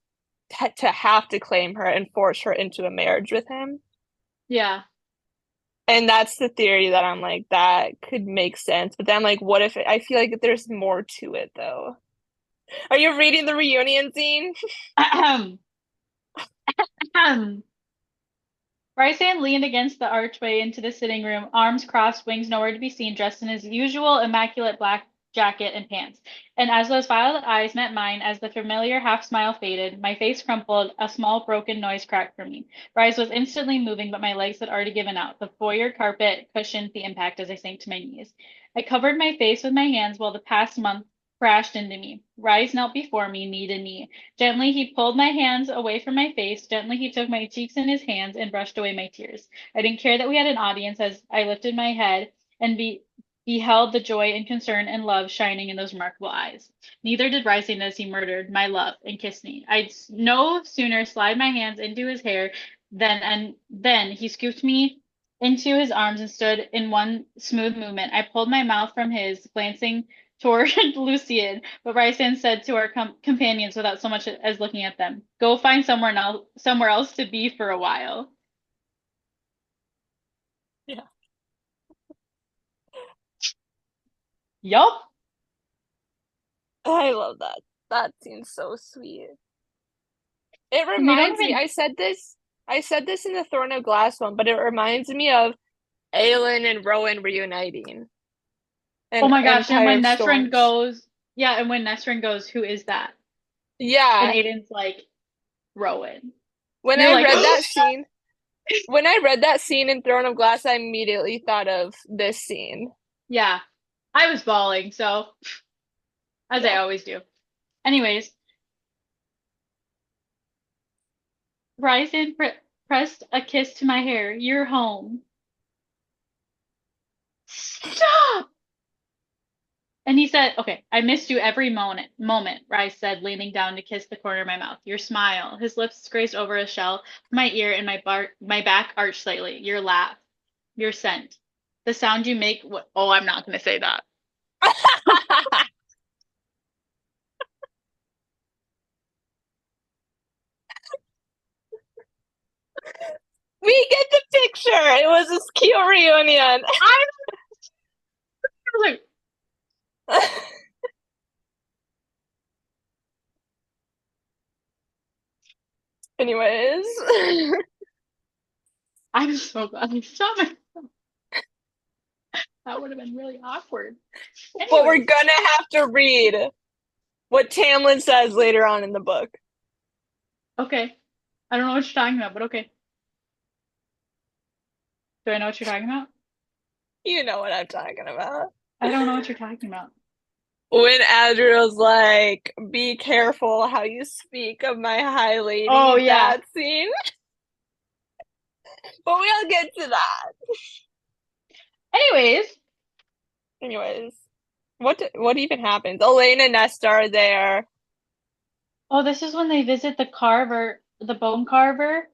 [SPEAKER 2] to have to claim her and force her into a marriage with him.
[SPEAKER 1] yeah.
[SPEAKER 2] And that's the theory that I'm like, that could make sense. But then, like, what if I feel like there's more to it, though? Are you reading the reunion scene?
[SPEAKER 1] Ahem. Ahem. Bryson leaned against the archway into the sitting room, arms crossed, wings nowhere to be seen, dressed in his usual immaculate black jacket and pants. And as those violet eyes met mine, as the familiar half smile faded, my face crumpled, a small broken noise cracked for me. Rise was instantly moving, but my legs had already given out. The foyer carpet cushioned the impact as I sank to my knees. I covered my face with my hands while the past month crashed into me. Rise knelt before me, knee to knee. Gently he pulled my hands away from my face. Gently he took my cheeks in his hands and brushed away my tears. I didn't care that we had an audience as I lifted my head and beheld the joy and concern and love shining in those remarkable eyes. Neither did Rising as he murdered my love and kissed me. I'd no sooner slide my hands into his hair than he scooped me into his arms and stood in one smooth movement. I pulled my mouth from his, glancing toward Lucian, but Rysan said to our companions without so much as looking at them, "Go find somewhere else to be for a while."
[SPEAKER 2] Yeah.
[SPEAKER 1] Yup.
[SPEAKER 2] I love that. That seems so sweet. It
[SPEAKER 1] And they don't
[SPEAKER 2] reminds me,
[SPEAKER 1] even.
[SPEAKER 2] I said this in the Throne of Glass one, but it reminds me of Aelin and Rowan reuniting
[SPEAKER 1] Oh
[SPEAKER 2] in
[SPEAKER 1] my gosh! And
[SPEAKER 2] Empire
[SPEAKER 1] when
[SPEAKER 2] of
[SPEAKER 1] Nesrin
[SPEAKER 2] Storms.
[SPEAKER 1] goes, yeah, and when Nesrin goes, who is that? And
[SPEAKER 2] Yeah.
[SPEAKER 1] Aiden's like Rowan.
[SPEAKER 2] When
[SPEAKER 1] You're
[SPEAKER 2] I
[SPEAKER 1] like,
[SPEAKER 2] read that scene, when I read that scene in Throne of Glass, I immediately thought of this scene.
[SPEAKER 1] yeah. I was bawling, so as I
[SPEAKER 2] Yeah.
[SPEAKER 1] always do. Anyways, Bryson pressed a kiss to my hair. You're home. Stop! And he said, okay, I missed you every moment, Rice said, leaning down to kiss the corner of my mouth. Your smile. His lips grazed over a shell, my ear, and my back arched slightly. Your laugh. Your scent. The sound you make. Oh, I'm not going to say that.
[SPEAKER 2] We get the picture. It was a cute reunion.
[SPEAKER 1] I was like,
[SPEAKER 2] Anyways,
[SPEAKER 1] I'm so glad I saw it. That would have been really awkward.
[SPEAKER 2] but we're
[SPEAKER 1] Anyways,
[SPEAKER 2] gonna have to read what Tamlin says later on in the book.
[SPEAKER 1] okay. I don't know what you're talking about, but okay. Do I know what you're talking about?
[SPEAKER 2] You know what I'm talking about.
[SPEAKER 1] I don't know what you're talking about.
[SPEAKER 2] When Adriel's like, be careful how you speak of my high
[SPEAKER 1] Oh
[SPEAKER 2] lady,
[SPEAKER 1] yeah.
[SPEAKER 2] that scene. But we'll get to that.
[SPEAKER 1] Anyways,
[SPEAKER 2] Anyways, what even happens? Elaine and Nesta are there.
[SPEAKER 1] oh, this is when they visit the carver, the bone carver,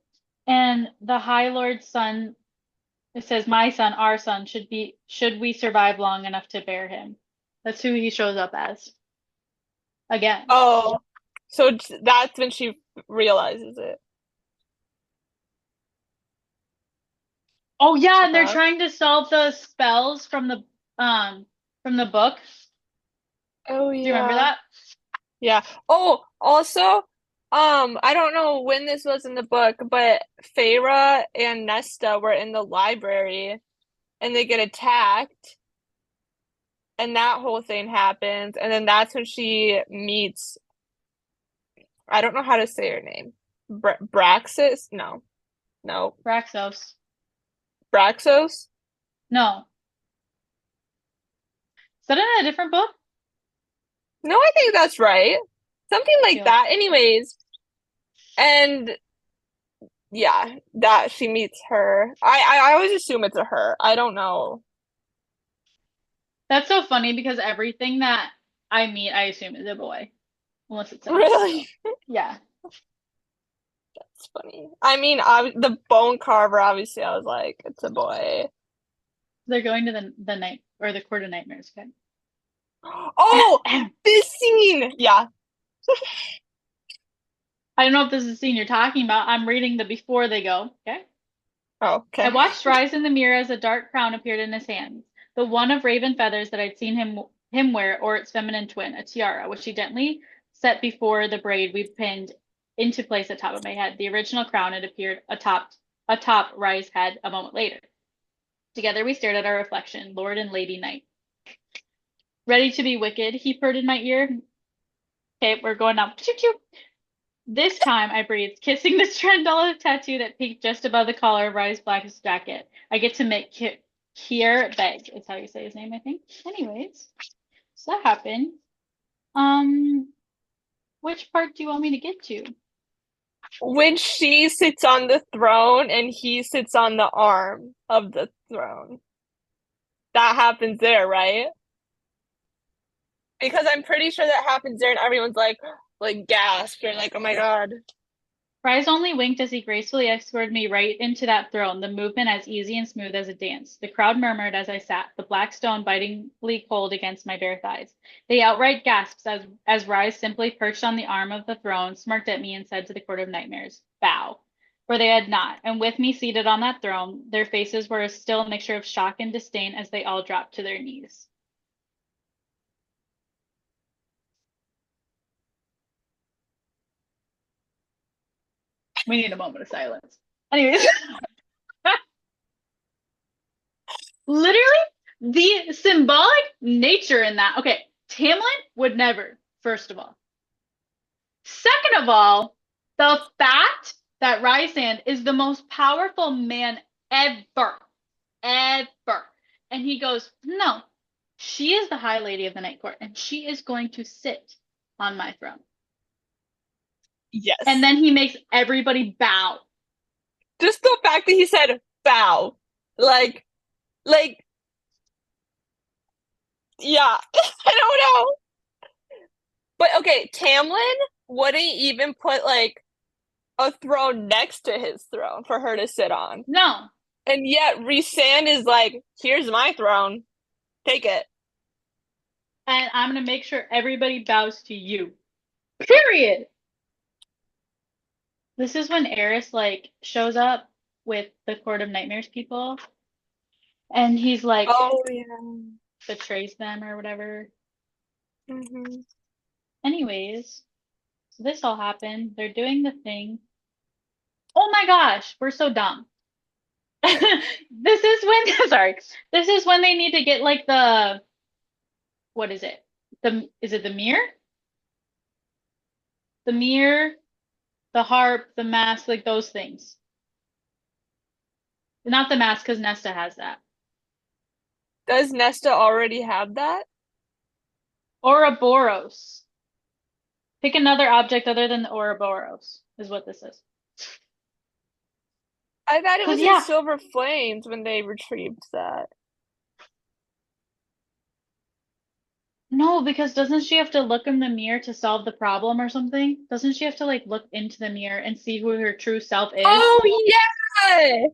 [SPEAKER 1] and the High Lord's son. It says, "My son, our son, should we survive long enough to bear him." That's who he shows up as again.
[SPEAKER 2] Oh, so that's when she realizes it.
[SPEAKER 1] Oh yeah, and they're
[SPEAKER 2] Okay.
[SPEAKER 1] trying to solve the spells um from the book.
[SPEAKER 2] Oh
[SPEAKER 1] Do you remember
[SPEAKER 2] yeah.
[SPEAKER 1] that?
[SPEAKER 2] Yeah. Oh, also, I don't know when this was in the book, but Feyre and Nesta were in the library and they get attacked, and that whole thing happens, and then that's when she meets, I don't know how to say her name. Braxis? No. No.
[SPEAKER 1] Braxos.
[SPEAKER 2] Braxos?
[SPEAKER 1] No. Is that in a different book?
[SPEAKER 2] No, I think that's right. Something
[SPEAKER 1] I
[SPEAKER 2] like
[SPEAKER 1] feel like
[SPEAKER 2] that. Anyways, and yeah, that she meets her. I always assume it's a her. I don't know.
[SPEAKER 1] that's so funny because everything that I meet, I assume is a boy, unless it says it's a
[SPEAKER 2] Really?
[SPEAKER 1] girl. Yeah,
[SPEAKER 2] It's funny. I mean, the bone carver, obviously, I was like, it's a boy.
[SPEAKER 1] they're going to the night or the court of nightmares. Okay.
[SPEAKER 2] Oh, this scene. Yeah.
[SPEAKER 1] I don't know if this is the scene you're talking about. I'm reading the before they go. Okay.
[SPEAKER 2] Oh,
[SPEAKER 1] I
[SPEAKER 2] okay.
[SPEAKER 1] watched rise in the mirror as a dark crown appeared in his hands, the one of raven feathers that I'd seen him wear, or its feminine twin, a tiara, which he gently set before the braid we pinned into place atop of my head. The original crown had appeared atop Rye's head a moment later. Together we stared at our reflection, Lord and Lady Knight. Ready to be wicked, he purred in my ear. Okay, we're going up. Choo choo. This time, I breathed, kissing the Strandala tattoo that peeked just above the collar of Rye's blackest jacket. I get to make Kier beg, is how you say his name, I think. Anyways, so that happened. Um, which part do you want me to get to?
[SPEAKER 2] When she sits on the throne and he sits on the arm of the throne. That happens there, right? Because I'm pretty sure that happens there and everyone's like gasped or like, oh my God.
[SPEAKER 1] Rye's only winked as he gracefully escorted me right into that throne, the movement as easy and smooth as a dance. The crowd murmured as I sat, the black stone bitingly cold against my bare thighs. They outright gasped as Rise simply perched on the arm of the throne, smirked at me, and said to the Court of Nightmares, "Bow." For they had not, and with me seated on that throne, their faces were still a mixture of shock and disdain as they all dropped to their knees. We need a moment of silence. Anyways, literally the symbolic nature in that. Okay, Tamlin would never, first of all. Second of all, the fact that Rysand is the most powerful man ever, ever. And he goes, "No, she is the High Lady of the Night Court, and she is going to sit on my throne." And
[SPEAKER 2] Yes.
[SPEAKER 1] then he makes everybody bow.
[SPEAKER 2] Just the fact that he said bow. Like, like, yeah. I don't know. But okay, Tamlin wouldn't even put like a throne next to his throne for her to sit on.
[SPEAKER 1] No,
[SPEAKER 2] And yet Rhysand is like, here's my throne. Take it.
[SPEAKER 1] and I'm going to make sure everybody bows to you. Period. This is when Eris like shows up with the Court of Nightmares people, and he's like
[SPEAKER 2] Oh yeah.
[SPEAKER 1] betrays them or whatever.
[SPEAKER 2] Hmm.
[SPEAKER 1] Anyways, so this all happened. They're doing the thing. Oh my gosh, we're so dumb. This is when sorry. This is when they need to get like the what is it? The is it the mirror? The mirror, the harp, the mask, like those things. Not the mask because Nesta has that.
[SPEAKER 2] Does Nesta already have that?
[SPEAKER 1] Ouroboros. Pick another object other than the Ouroboros, is what this is.
[SPEAKER 2] I thought it
[SPEAKER 1] Because,
[SPEAKER 2] was in
[SPEAKER 1] yeah,
[SPEAKER 2] Silver Flames when they retrieved that.
[SPEAKER 1] no, because doesn't she have to look in the mirror to solve the problem or something? Doesn't she have to, like, look into the mirror and see who her true self is?
[SPEAKER 2] Oh yeah!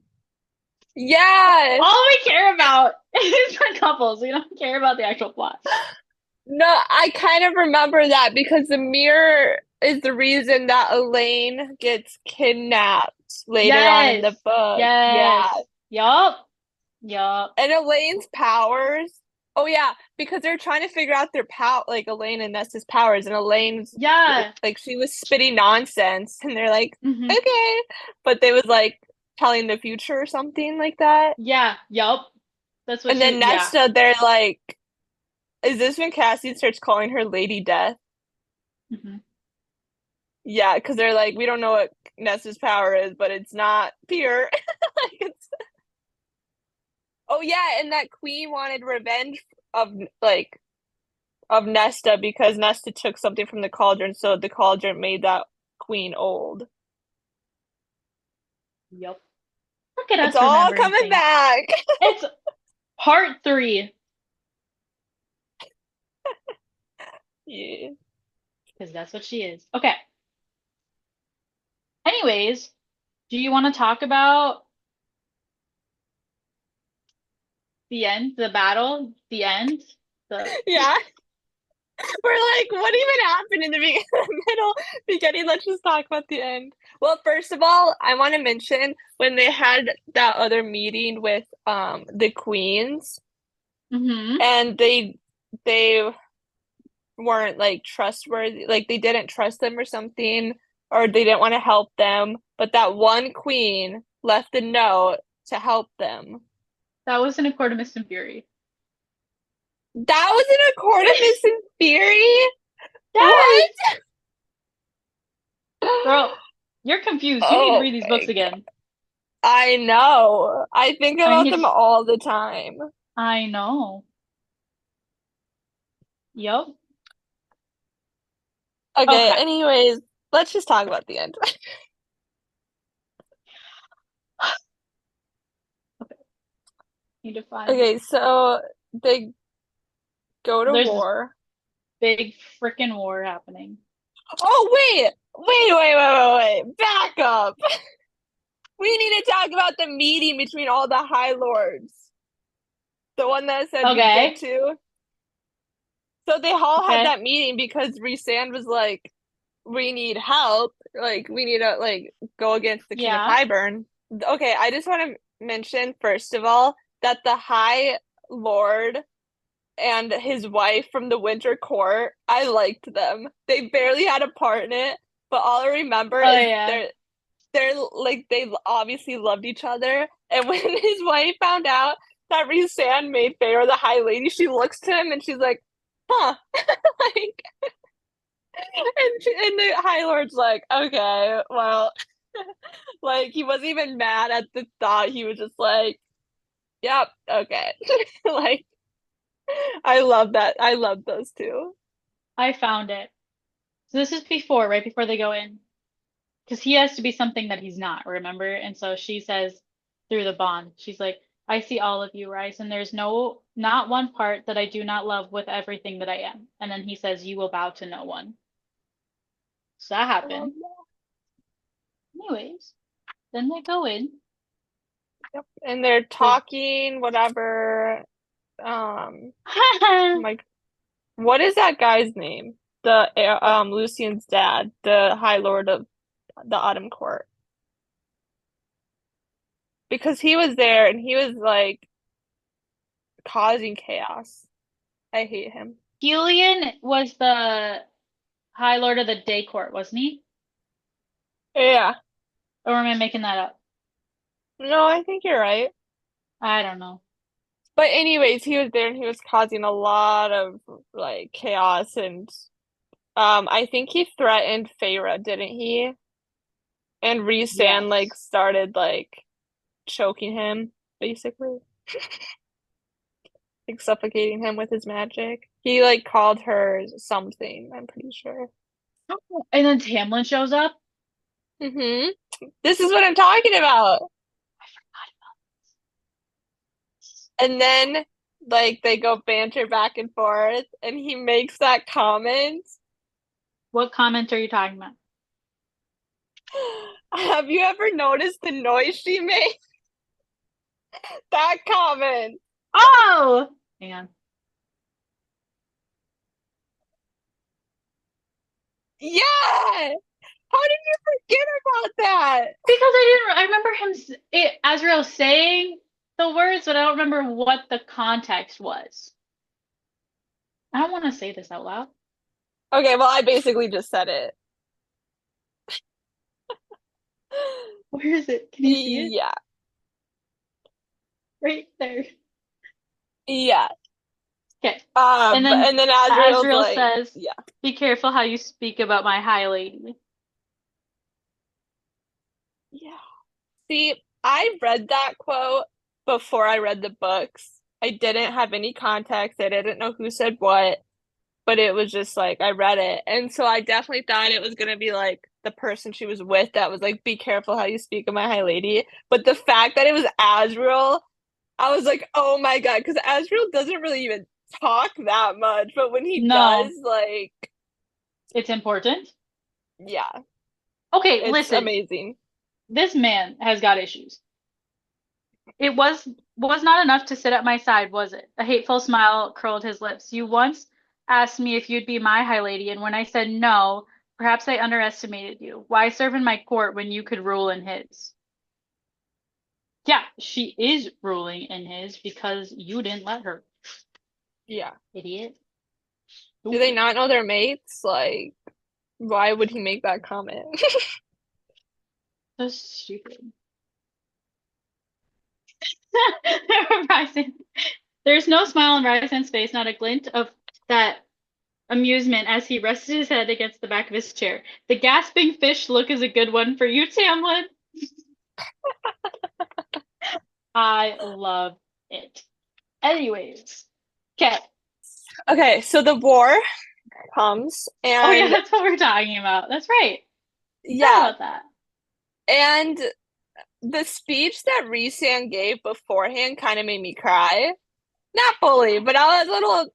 [SPEAKER 2] Yes!
[SPEAKER 1] All we care about is the couples. We don't care about the actual plot.
[SPEAKER 2] No, I kind of remember that because the mirror is the reason that Elaine gets kidnapped later on in the
[SPEAKER 1] Yes.
[SPEAKER 2] book. Yeah.
[SPEAKER 1] Yes. Yup. Yup.
[SPEAKER 2] And Elaine's powers. Oh yeah, because they're trying to figure out their like Elaine and Nesta's powers, and Elaine's
[SPEAKER 1] Yeah.
[SPEAKER 2] like she was spitting nonsense, and they're like,
[SPEAKER 1] Hmm.
[SPEAKER 2] okay, but they was like telling the future or something like that.
[SPEAKER 1] Yeah. Yup. That's what
[SPEAKER 2] And then
[SPEAKER 1] yeah.
[SPEAKER 2] Nesta, they're like, is this when Cassie starts calling her Lady Death?
[SPEAKER 1] Hmm.
[SPEAKER 2] Yeah, because they're like, we don't know what Nesta's power is, but it's not pure. Like it's oh yeah, and that queen wanted revenge of like of Nesta because Nesta took something from the cauldron, so the cauldron made that queen old.
[SPEAKER 1] Yup. Look at
[SPEAKER 2] It's
[SPEAKER 1] us
[SPEAKER 2] all
[SPEAKER 1] remembering
[SPEAKER 2] coming
[SPEAKER 1] things.
[SPEAKER 2] back.
[SPEAKER 1] It's part three,
[SPEAKER 2] Yeah.
[SPEAKER 1] because that's what she is. Okay. Anyways, do you want to talk about the end, the battle, the end? The
[SPEAKER 2] Yeah. We're like, what even happened in the middle, beginning? Let's just talk about the end. Well, first of all, I want to mention when they had that other meeting with the queens
[SPEAKER 1] hmm
[SPEAKER 2] and they weren't like trustworthy, like they didn't trust them or something, or they didn't want to help them, but that one queen left a note to help them.
[SPEAKER 1] that was in Accord of Mist and Fury.
[SPEAKER 2] That was in a court of Miss in Theory? What?
[SPEAKER 1] Yes! Girl, you're confused. You need to
[SPEAKER 2] Oh
[SPEAKER 1] read these books
[SPEAKER 2] my
[SPEAKER 1] again.
[SPEAKER 2] I know. I think
[SPEAKER 1] I
[SPEAKER 2] about
[SPEAKER 1] need
[SPEAKER 2] them all the time.
[SPEAKER 1] I know. Yup.
[SPEAKER 2] Okay,
[SPEAKER 1] Okay.
[SPEAKER 2] anyways, let's just talk about the end.
[SPEAKER 1] Okay. Need to find
[SPEAKER 2] Okay, so they go to
[SPEAKER 1] there's this
[SPEAKER 2] war.
[SPEAKER 1] big freaking war happening.
[SPEAKER 2] Oh, wait. Back up. We need to talk about the meeting between all the High Lords. The one that I said we'd get
[SPEAKER 1] Okay.
[SPEAKER 2] to. So they all had
[SPEAKER 1] Okay.
[SPEAKER 2] that meeting because Rhysand was like, we need help. Like, we need to like go against the King of
[SPEAKER 1] Yeah.
[SPEAKER 2] Highburn. Okay, I just want to mention first of all that the High Lord and his wife from the Winter Court, I liked them. They barely had a part in it, but all I remember
[SPEAKER 1] Oh
[SPEAKER 2] is
[SPEAKER 1] yeah.
[SPEAKER 2] they're like they obviously loved each other. And when his wife found out that Rhysand made Feyre the High Lady, she looks to him and she's like, "Huh." Like, and the High Lord's like, "Okay, well." Like he wasn't even mad at the thought. He was just like, "Yep, okay." Like I love that. I love those two.
[SPEAKER 1] I found it. So this is before, right before they go in. Because he has to be something that he's not, remember? And so she says through the bond, she's like, I see all of you, Rice, and there's not one part that I do not love with everything that I am. And then he says, you will bow to no one. So that
[SPEAKER 2] Oh,
[SPEAKER 1] happened. Anyways, then they go in.
[SPEAKER 2] yep. And they're
[SPEAKER 1] There's
[SPEAKER 2] talking, whatever. Like, what is that guy's name? The Lucian's dad, the High Lord of the Autumn Court. because he was there and he was like causing chaos. I hate him.
[SPEAKER 1] Helion was the High Lord of the Day Court, wasn't he?
[SPEAKER 2] Yeah.
[SPEAKER 1] Or am I making that up?
[SPEAKER 2] No, I think you're right.
[SPEAKER 1] I don't know.
[SPEAKER 2] But anyways, he was there and he was causing a lot of like chaos and I think he threatened Feyre, didn't he? And Rhysand like
[SPEAKER 1] Yes.
[SPEAKER 2] started like choking him, basically. Like suffocating him with his magic. He like called her something, I'm pretty sure.
[SPEAKER 1] And then Tamlin shows up.
[SPEAKER 2] Hmm. This is what I'm talking about. And then like they go banter back and forth and he makes that comment.
[SPEAKER 1] What comment are you talking about?
[SPEAKER 2] Have you ever noticed the noise she made? That comment.
[SPEAKER 1] Oh! Hang on.
[SPEAKER 2] Yeah. How did you forget about that?
[SPEAKER 1] Because I remember Azrael saying the words, but I don't remember what the context was. I don't want to say this out loud.
[SPEAKER 2] Okay, well, I basically just said it.
[SPEAKER 1] Where is it? Can you see it?
[SPEAKER 2] Yeah,
[SPEAKER 1] Right there.
[SPEAKER 2] yeah.
[SPEAKER 1] Okay. And then
[SPEAKER 2] And then Azriel's
[SPEAKER 1] Azrael
[SPEAKER 2] like,
[SPEAKER 1] says,
[SPEAKER 2] yeah,
[SPEAKER 1] "Be careful how you speak about my high lady."
[SPEAKER 2] yeah. See, I read that quote before I read the books. I didn't have any context. I didn't know who said what, but it was just like I read it. And so I definitely thought it was gonna be like the person she was with that was like, be careful how you speak of my high lady. But the fact that it was Azriel, I was like, oh my God, because Azriel doesn't really even talk that much, but when he does,
[SPEAKER 1] No,
[SPEAKER 2] like,
[SPEAKER 1] it's important.
[SPEAKER 2] yeah,
[SPEAKER 1] Okay,
[SPEAKER 2] it's
[SPEAKER 1] listen.
[SPEAKER 2] amazing.
[SPEAKER 1] This man has got issues. It was not enough to sit at my side, was it? A hateful smile curled his lips. You once asked me if you'd be my high lady, and when I said no, perhaps I underestimated you. Why serve in my court when you could rule in his? Yeah, she is ruling in his because you didn't let her.
[SPEAKER 2] Yeah.
[SPEAKER 1] Idiot.
[SPEAKER 2] Do they
[SPEAKER 1] Stupid.
[SPEAKER 2] not know their mates? Like, why would he make that comment?
[SPEAKER 1] So stupid. Rising. There's no smile on Rising's face, not a glint of that amusement as he rested his head against the back of his chair. The gasping fish look is a good one for you, Tamlin. I love it. Anyways, okay.
[SPEAKER 2] Okay, so the war comes,
[SPEAKER 1] Oh yeah,
[SPEAKER 2] and
[SPEAKER 1] that's what we're talking about. That's right. Forgot
[SPEAKER 2] yeah,
[SPEAKER 1] about that.
[SPEAKER 2] and the speech that Rhysand gave beforehand kind of made me cry. Not fully, but I was a little,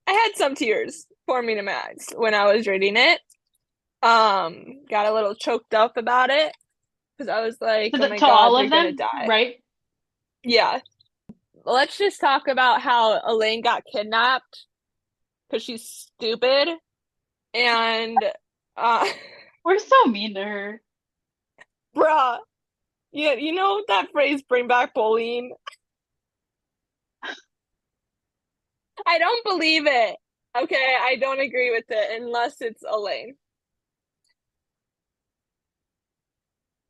[SPEAKER 2] I had some tears forming in my eyes when I was reading it. Got a little choked up about it because I was like, oh my
[SPEAKER 1] To
[SPEAKER 2] God,
[SPEAKER 1] all
[SPEAKER 2] they're
[SPEAKER 1] of
[SPEAKER 2] gonna
[SPEAKER 1] them,
[SPEAKER 2] die.
[SPEAKER 1] right?
[SPEAKER 2] Yeah. Let's just talk about how Elaine got kidnapped because she's stupid and uh
[SPEAKER 1] We're so mean to her.
[SPEAKER 2] bruh, yeah, you know that phrase bring back bullying? I don't believe it. Okay, I don't agree with it unless it's Elaine.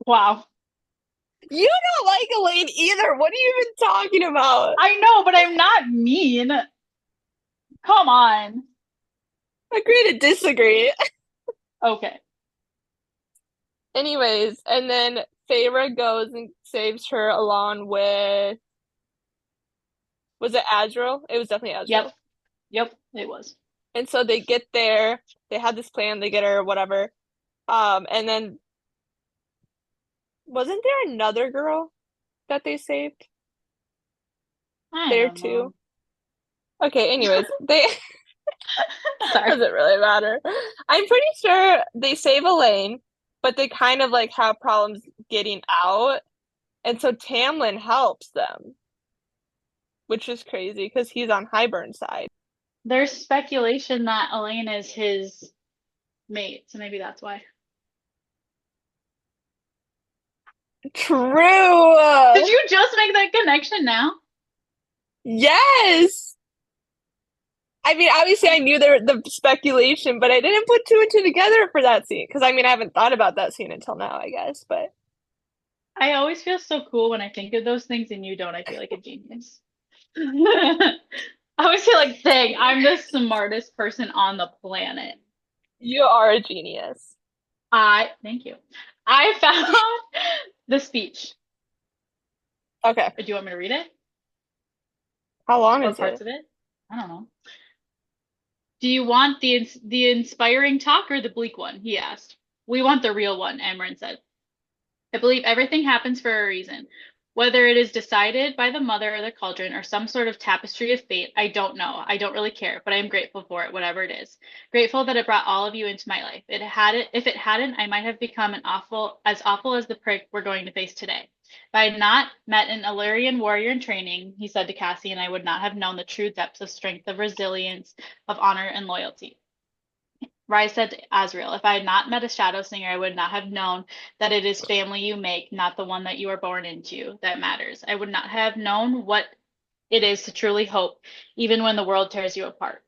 [SPEAKER 1] Wow.
[SPEAKER 2] You don't like Elaine either. What are you even talking about?
[SPEAKER 1] I know, but I'm not mean. Come on.
[SPEAKER 2] Agree to disagree.
[SPEAKER 1] Okay.
[SPEAKER 2] Anyways, and then Feyre goes and saves her along with, was it Azriel? It was definitely
[SPEAKER 1] Yep.
[SPEAKER 2] Azriel.
[SPEAKER 1] Yep, it was.
[SPEAKER 2] And so they get there, they had this plan, they get her, whatever. And then wasn't there another girl that they saved
[SPEAKER 1] I
[SPEAKER 2] there
[SPEAKER 1] don't
[SPEAKER 2] too?
[SPEAKER 1] know.
[SPEAKER 2] Okay, anyways, they
[SPEAKER 1] Sorry.
[SPEAKER 2] doesn't really matter. I'm pretty sure they save Elaine, but they kind of like have problems getting out. And so Tamlin helps them, which is crazy because he's on Hybern's side.
[SPEAKER 1] There's speculation that Elaine is his mate, so maybe that's why.
[SPEAKER 2] True.
[SPEAKER 1] Did you just make that connection now?
[SPEAKER 2] Yes. I mean, obviously, I knew the speculation, but I didn't put two and two together for that scene. Because I mean, I haven't thought about that scene until now, I guess. But
[SPEAKER 1] I always feel so cool when I think of those things and you don't. I feel like a genius. I always feel like, dang, I'm the smartest person on the planet.
[SPEAKER 2] you are a genius.
[SPEAKER 1] Thank you. I found the speech.
[SPEAKER 2] Okay.
[SPEAKER 1] Do you want me to read it
[SPEAKER 2] How long
[SPEAKER 1] or
[SPEAKER 2] is
[SPEAKER 1] parts
[SPEAKER 2] it?
[SPEAKER 1] of it? I don't know. Do you want the inspiring talk or the bleak one? He asked. We want the real one, Amryn said. I believe everything happens for a reason. Whether it is decided by the mother or the cauldron or some sort of tapestry of fate, I don't know. I don't really care, but I am grateful for it, whatever it is. Grateful that it brought all of you into my life. If it hadn't, I might have become as awful as the prick we're going to face today. If I had not met an Illyrian warrior in training, he said to Cassie, and I would not have known the true depths of strength, of resilience, of honor and loyalty. Rai said to Azrael, if I had not met a shadow singer, I would not have known that it is family you make, not the one that you are born into, that matters. I would not have known what it is to truly hope, even when the world tears you apart.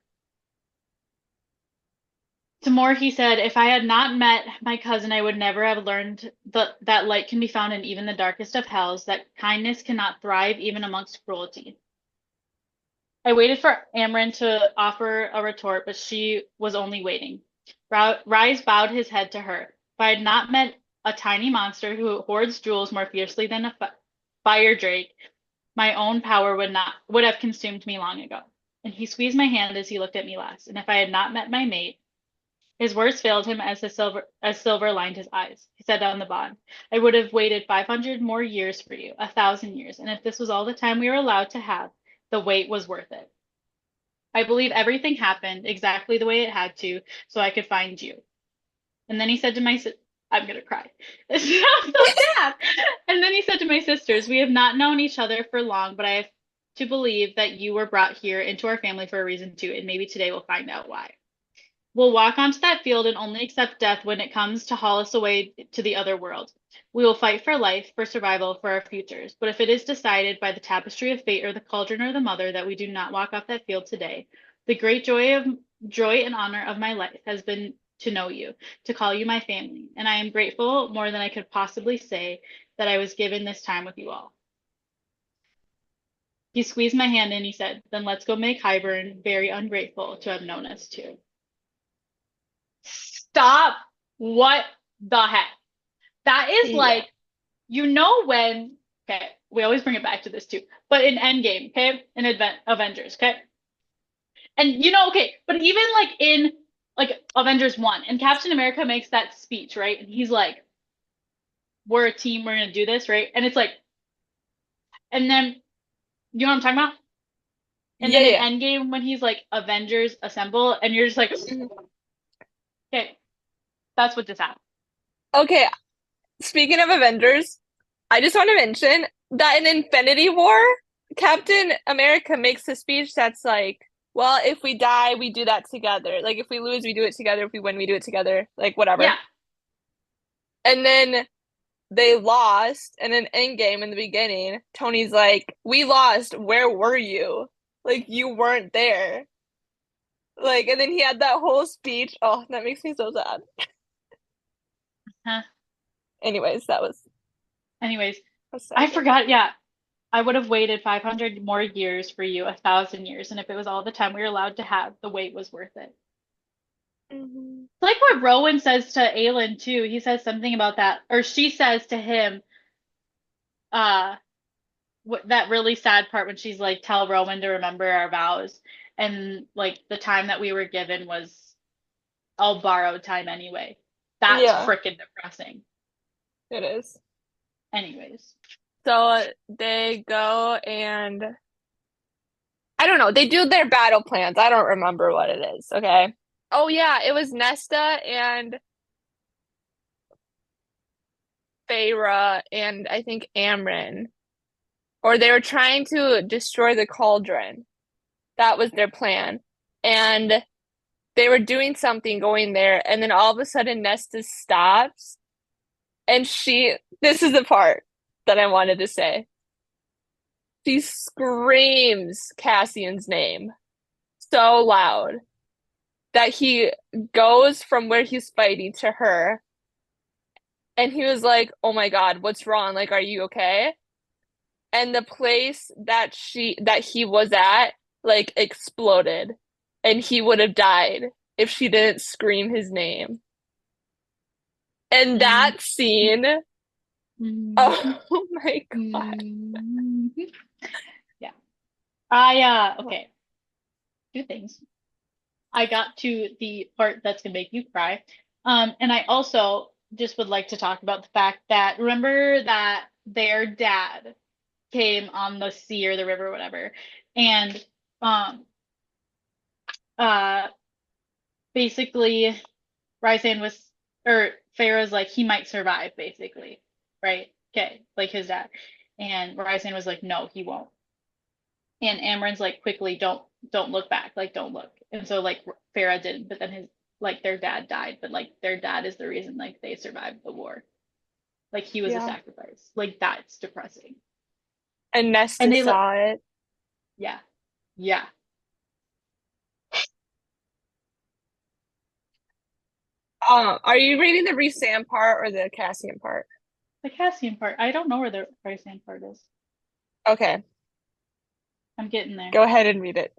[SPEAKER 1] To more, he said, if I had not met my cousin, I would never have learned that light can be found in even the darkest of hells, that kindness cannot thrive even amongst cruelty. I waited for Amryn to offer a retort, but she was only waiting. Rise bowed his head to her. If I had not met a tiny monster who hoards jewels more fiercely than a fire drake, my own power would have consumed me long ago. And he squeezed my hand as he looked at me last. And if I had not met my mate, his words failed him as silver lined his eyes. He set down the bond. I would have waited 500 more years for you, 1,000 years, and if this was all the time we were allowed to have, the wait was worth it. I believe everything happened exactly the way it had to, so I could find you. And then he said to I'm gonna cry. It's so sad. And then he said to my sisters, we have not known each other for long, but I have to believe that you were brought here into our family for a reason too, and maybe today we'll find out why. We'll walk onto that field and only accept death when it comes to haul us away to the other world. We will fight for life, for survival, for our futures. But if it is decided by the tapestry of fate or the cauldron or the mother that we do not walk off that field today, the great joy and honor of my life has been to know you, to call you my family, and I am grateful more than I could possibly say that I was given this time with you all. He squeezed my hand and he said, then let's go make Hybern very ungrateful to have known us too. Stop. What the heck? That is
[SPEAKER 2] Yeah.
[SPEAKER 1] like, when, okay, we always bring it back to this too, but in Endgame, okay, in Avengers, okay, and okay, but even like in Avengers 1, and Captain America makes that speech, right? And he's like, we're a team, we're gonna do this, right? And it's like, and then, you know what I'm talking about? And
[SPEAKER 2] Yeah,
[SPEAKER 1] then in
[SPEAKER 2] yeah.
[SPEAKER 1] Endgame, when he's like, Avengers assemble, and you're just like,
[SPEAKER 2] Mhm.
[SPEAKER 1] okay, that's what just happened.
[SPEAKER 2] Okay, speaking of Avengers, I just want to mention that in Infinity War, Captain America makes a speech that's like, well, if we die, we do that together. Like, if we lose, we do it together. If we win, we do it together. Like, whatever.
[SPEAKER 1] Yeah.
[SPEAKER 2] And then they lost, and in Endgame in the beginning, Tony's like, we lost. Where were you? Like, you weren't there. Like, and then he had that whole speech. Oh, that makes me so sad.
[SPEAKER 1] Huh.
[SPEAKER 2] Anyways,
[SPEAKER 1] Anyways,
[SPEAKER 2] a sad
[SPEAKER 1] I
[SPEAKER 2] thing.
[SPEAKER 1] forgot. Yeah, I would have waited 500 more years for you, 1,000 years, and if it was all the time we were allowed to have, the wait was worth it.
[SPEAKER 2] Mhm.
[SPEAKER 1] It's like what Rowan says to Aelin too. He says something about that, or she says to him, uh, that really sad part when she's like, "Tell Rowan to remember our vows," and like the time that we were given was all borrowed time anyway. That's
[SPEAKER 2] Yeah,
[SPEAKER 1] freaking depressing.
[SPEAKER 2] it is.
[SPEAKER 1] Anyways,
[SPEAKER 2] So they go and I don't know, they do their battle plans. I don't remember what it is, okay? Oh yeah, it was Nesta and Feyre and I think Amryn. Or they were trying to destroy the cauldron. That was their plan. And they were doing something going there, and then all of a sudden Nesta stops and this is the part. that I wanted to say. She screams Cassian's name so loud that he goes from where he's fighting to her, and he was like, "Oh my God, what's wrong? Like, are you okay?" And the place that he was at like exploded, and he would have died if she didn't scream his name. And
[SPEAKER 1] Mm,
[SPEAKER 2] that scene,
[SPEAKER 1] mm,
[SPEAKER 2] oh my God.
[SPEAKER 1] mm. Yeah. Okay. Two things. I got to the part that's gonna make you cry. And I also just would like to talk about the fact that remember that their dad came on the sea or the river or whatever, and um uh basically Rysand was or Pharaoh's like he might survive basically, right? Okay, like his dad. And Rysand was like, no, he won't. And Amren's like, quickly, don't look back, like don't look. And so like Farah didn't, but then his like their dad died, but like their dad is the reason like they survived the war. Like he was a
[SPEAKER 2] Yeah.
[SPEAKER 1] sacrifice. Like that's depressing.
[SPEAKER 2] And
[SPEAKER 1] And
[SPEAKER 2] Nesta
[SPEAKER 1] they like
[SPEAKER 2] saw it.
[SPEAKER 1] yeah, yeah.
[SPEAKER 2] Are you reading the Rhysand part or the Cassian part?
[SPEAKER 1] The Cassian part, I don't know where the Rysand part is.
[SPEAKER 2] Okay,
[SPEAKER 1] I'm getting there.
[SPEAKER 2] go ahead and read it.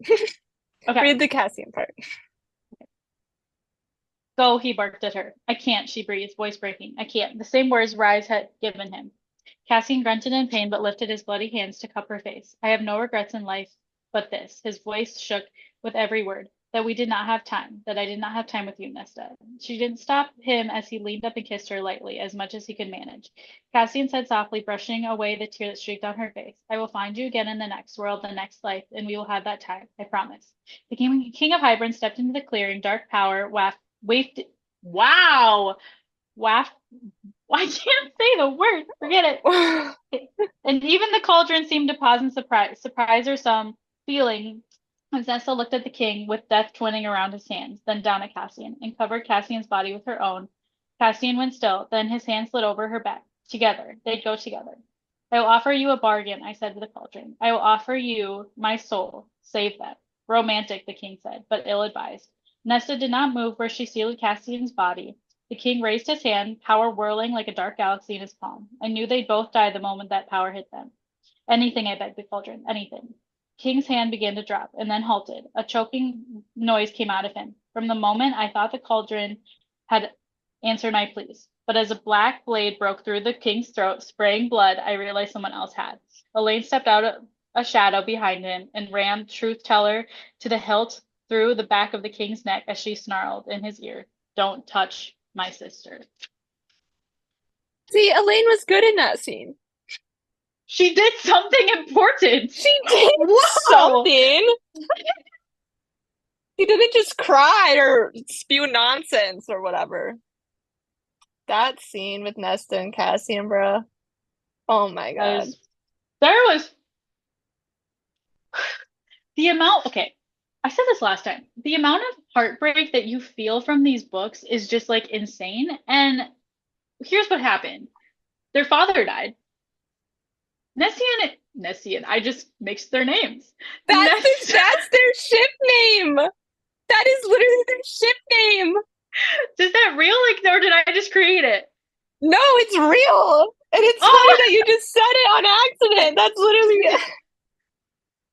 [SPEAKER 1] Okay.
[SPEAKER 2] Read the Cassian part.
[SPEAKER 1] Go, he barked at her. I can't, she breathed, voice breaking. I can't. The same words Rise had given him. Cassian grunted in pain but lifted his bloody hands to cup her face. I have no regrets in life but this. His voice shook with every word. That we did not have time. That I did not have time with you, Nesta. She didn't stop him as he leaned up and kissed her lightly, as much as he could manage. Cassian said softly, brushing away the tear that streaked on her face, I will find you again in the next world, the next life, and we will have that time. I promise. The king of Hybern stepped into the clearing, dark power wafted. Wow! Waft. I can't say the word. Forget it. And even the cauldron seemed to pause in surprise or some feeling as Nesta looked at the king with death twinning around his hands, then down at Cassian, and covered Cassian's body with her own. Cassian went still, then his hand slid over her back. Together. They'd go together. I will offer you a bargain, I said to the cauldron. I will offer you my soul. Save that. Romantic, the king said, but ill-advised. Nesta did not move where she sealed Cassian's body. The king raised his hand, power whirling like a dark galaxy in his palm. I knew they'd both die the moment that power hit them. Anything, I begged the cauldron, anything. King's hand began to drop, and then halted. A choking noise came out of him. From the moment I thought the cauldron had answered my pleas. But as a black blade broke through the king's throat, spraying blood, I realized someone else had. Elaine stepped out of a shadow behind him and rammed Truth Teller to the hilt through the back of the king's neck as she snarled in his ear, Don't touch my sister.
[SPEAKER 2] See, Elaine was good in that scene.
[SPEAKER 1] She did something important.
[SPEAKER 2] She did
[SPEAKER 1] Whoa!
[SPEAKER 2] something. She didn't just cry or spew nonsense or whatever. That scene with Nesta and Cassian, bro. Oh my God.
[SPEAKER 1] There was the amount, okay, I said this last time. The amount of heartbreak that you feel from these books is just like insane. And here's what happened. Their father died. Nessian, I just mixed their names. Nesta,
[SPEAKER 2] That's their ship name. That is literally their ship name.
[SPEAKER 1] is that real? Like, or did I just create it?
[SPEAKER 2] No, it's real. And it's funny
[SPEAKER 1] Oh,
[SPEAKER 2] that you just said it on accident. That's literally